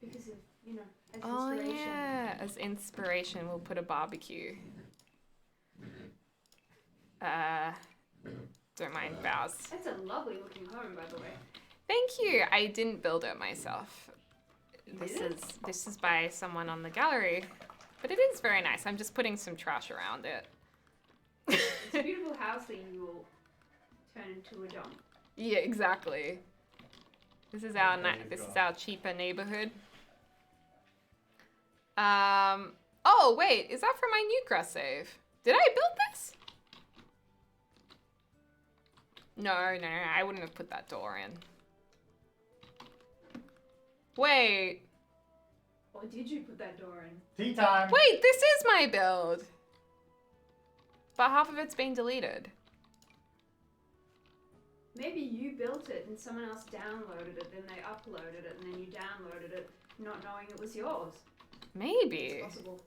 because of, you know, as Oh inspiration. yeah, as inspiration, we'll put a barbecue. Don't mind vows. That's a lovely looking home, by the way. Thank you. I didn't build it myself. This is by someone on the gallery, but it is very nice. I'm just putting some trash around it. It's a beautiful house that you will turn into a dump. Yeah, exactly. This is our this is our cheaper neighborhood. Oh wait, is that for my Newgrass save? Did I build this? No, I wouldn't have put that door in. Wait. Or did you put that door in? Tea time. Wait, this is my build. But half of it's been deleted. Maybe you built it and someone else downloaded it, then they uploaded it, and then you downloaded it, not knowing it was yours. Maybe. It's possible.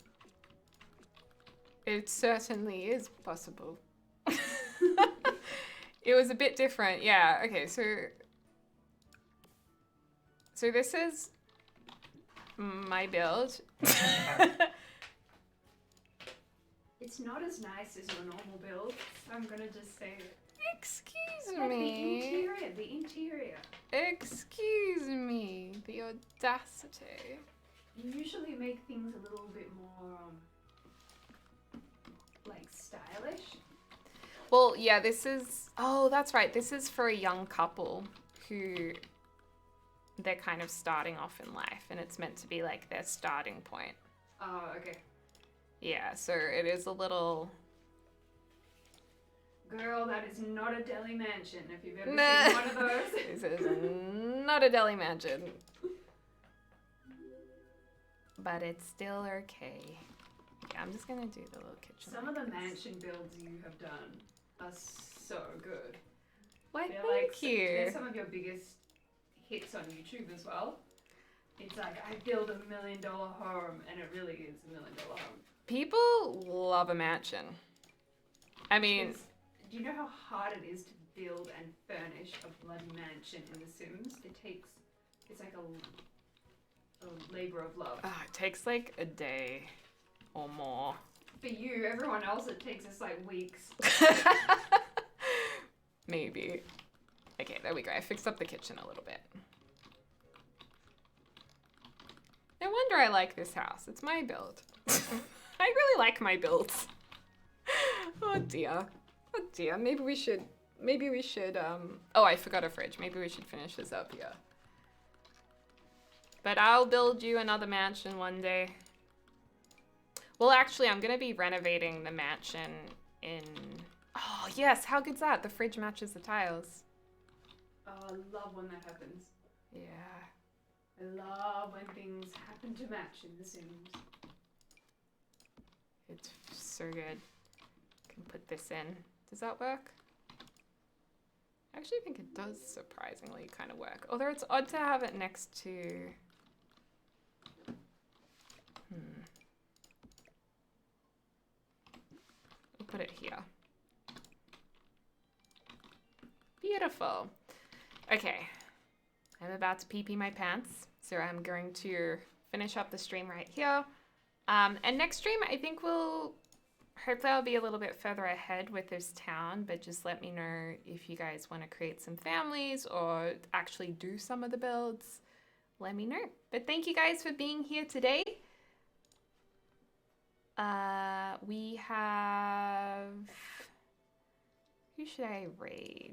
It certainly is possible. It was a bit different. Yeah, okay, so this is my build. It's not as nice as your normal build, so I'm gonna just say it. Excuse Like me. the interior. Excuse me. The audacity. You usually make things a little bit more, like stylish. Well, yeah, this is... Oh, that's right. This is for a young couple who... They're kind of starting off in life, and it's meant to be like their starting point. Oh, okay. Yeah, so it is a little... Girl, that is not a deli mansion, if you've ever Nah. seen one of those. This is not a deli mansion. But it's still okay. Okay, I'm just gonna do the little kitchen. Some of the mansion builds you have done are so good. Why, They're thank like, you. They're some of your biggest hits on YouTube as well. It's like, I build $1 million home, and it really is $1 million home. People love a mansion. I mean... It's- do you know how hard it is to build and furnish a bloody mansion in The Sims? It's like a labor of love. it takes like a day or more. For you, everyone else, it takes us like weeks. Maybe. Okay, there we go. I fixed up the kitchen a little bit. No wonder I like this house. It's my build. I really like my builds. Oh dear. Oh dear. Maybe we should, oh, I forgot a fridge. Maybe we should finish this up here. But I'll build you another mansion one day. Well, actually, I'm going to be renovating the mansion in... Oh, yes. How good's that? The fridge matches the tiles. Oh, I love when that happens. Yeah. I love when things happen to match in The Sims. It's so good. Can put this in. Does that work? I actually think it does surprisingly kind of work. Although it's odd to have it next to... We'll put it here. Beautiful. Okay. I'm about to pee my pants. So I'm going to finish up the stream right here. And next stream, I think hopefully I'll be a little bit further ahead with this town, but just let me know if you guys want to create some families or actually do some of the builds. Let me know. But thank you guys for being here today. We have... Who should I raid?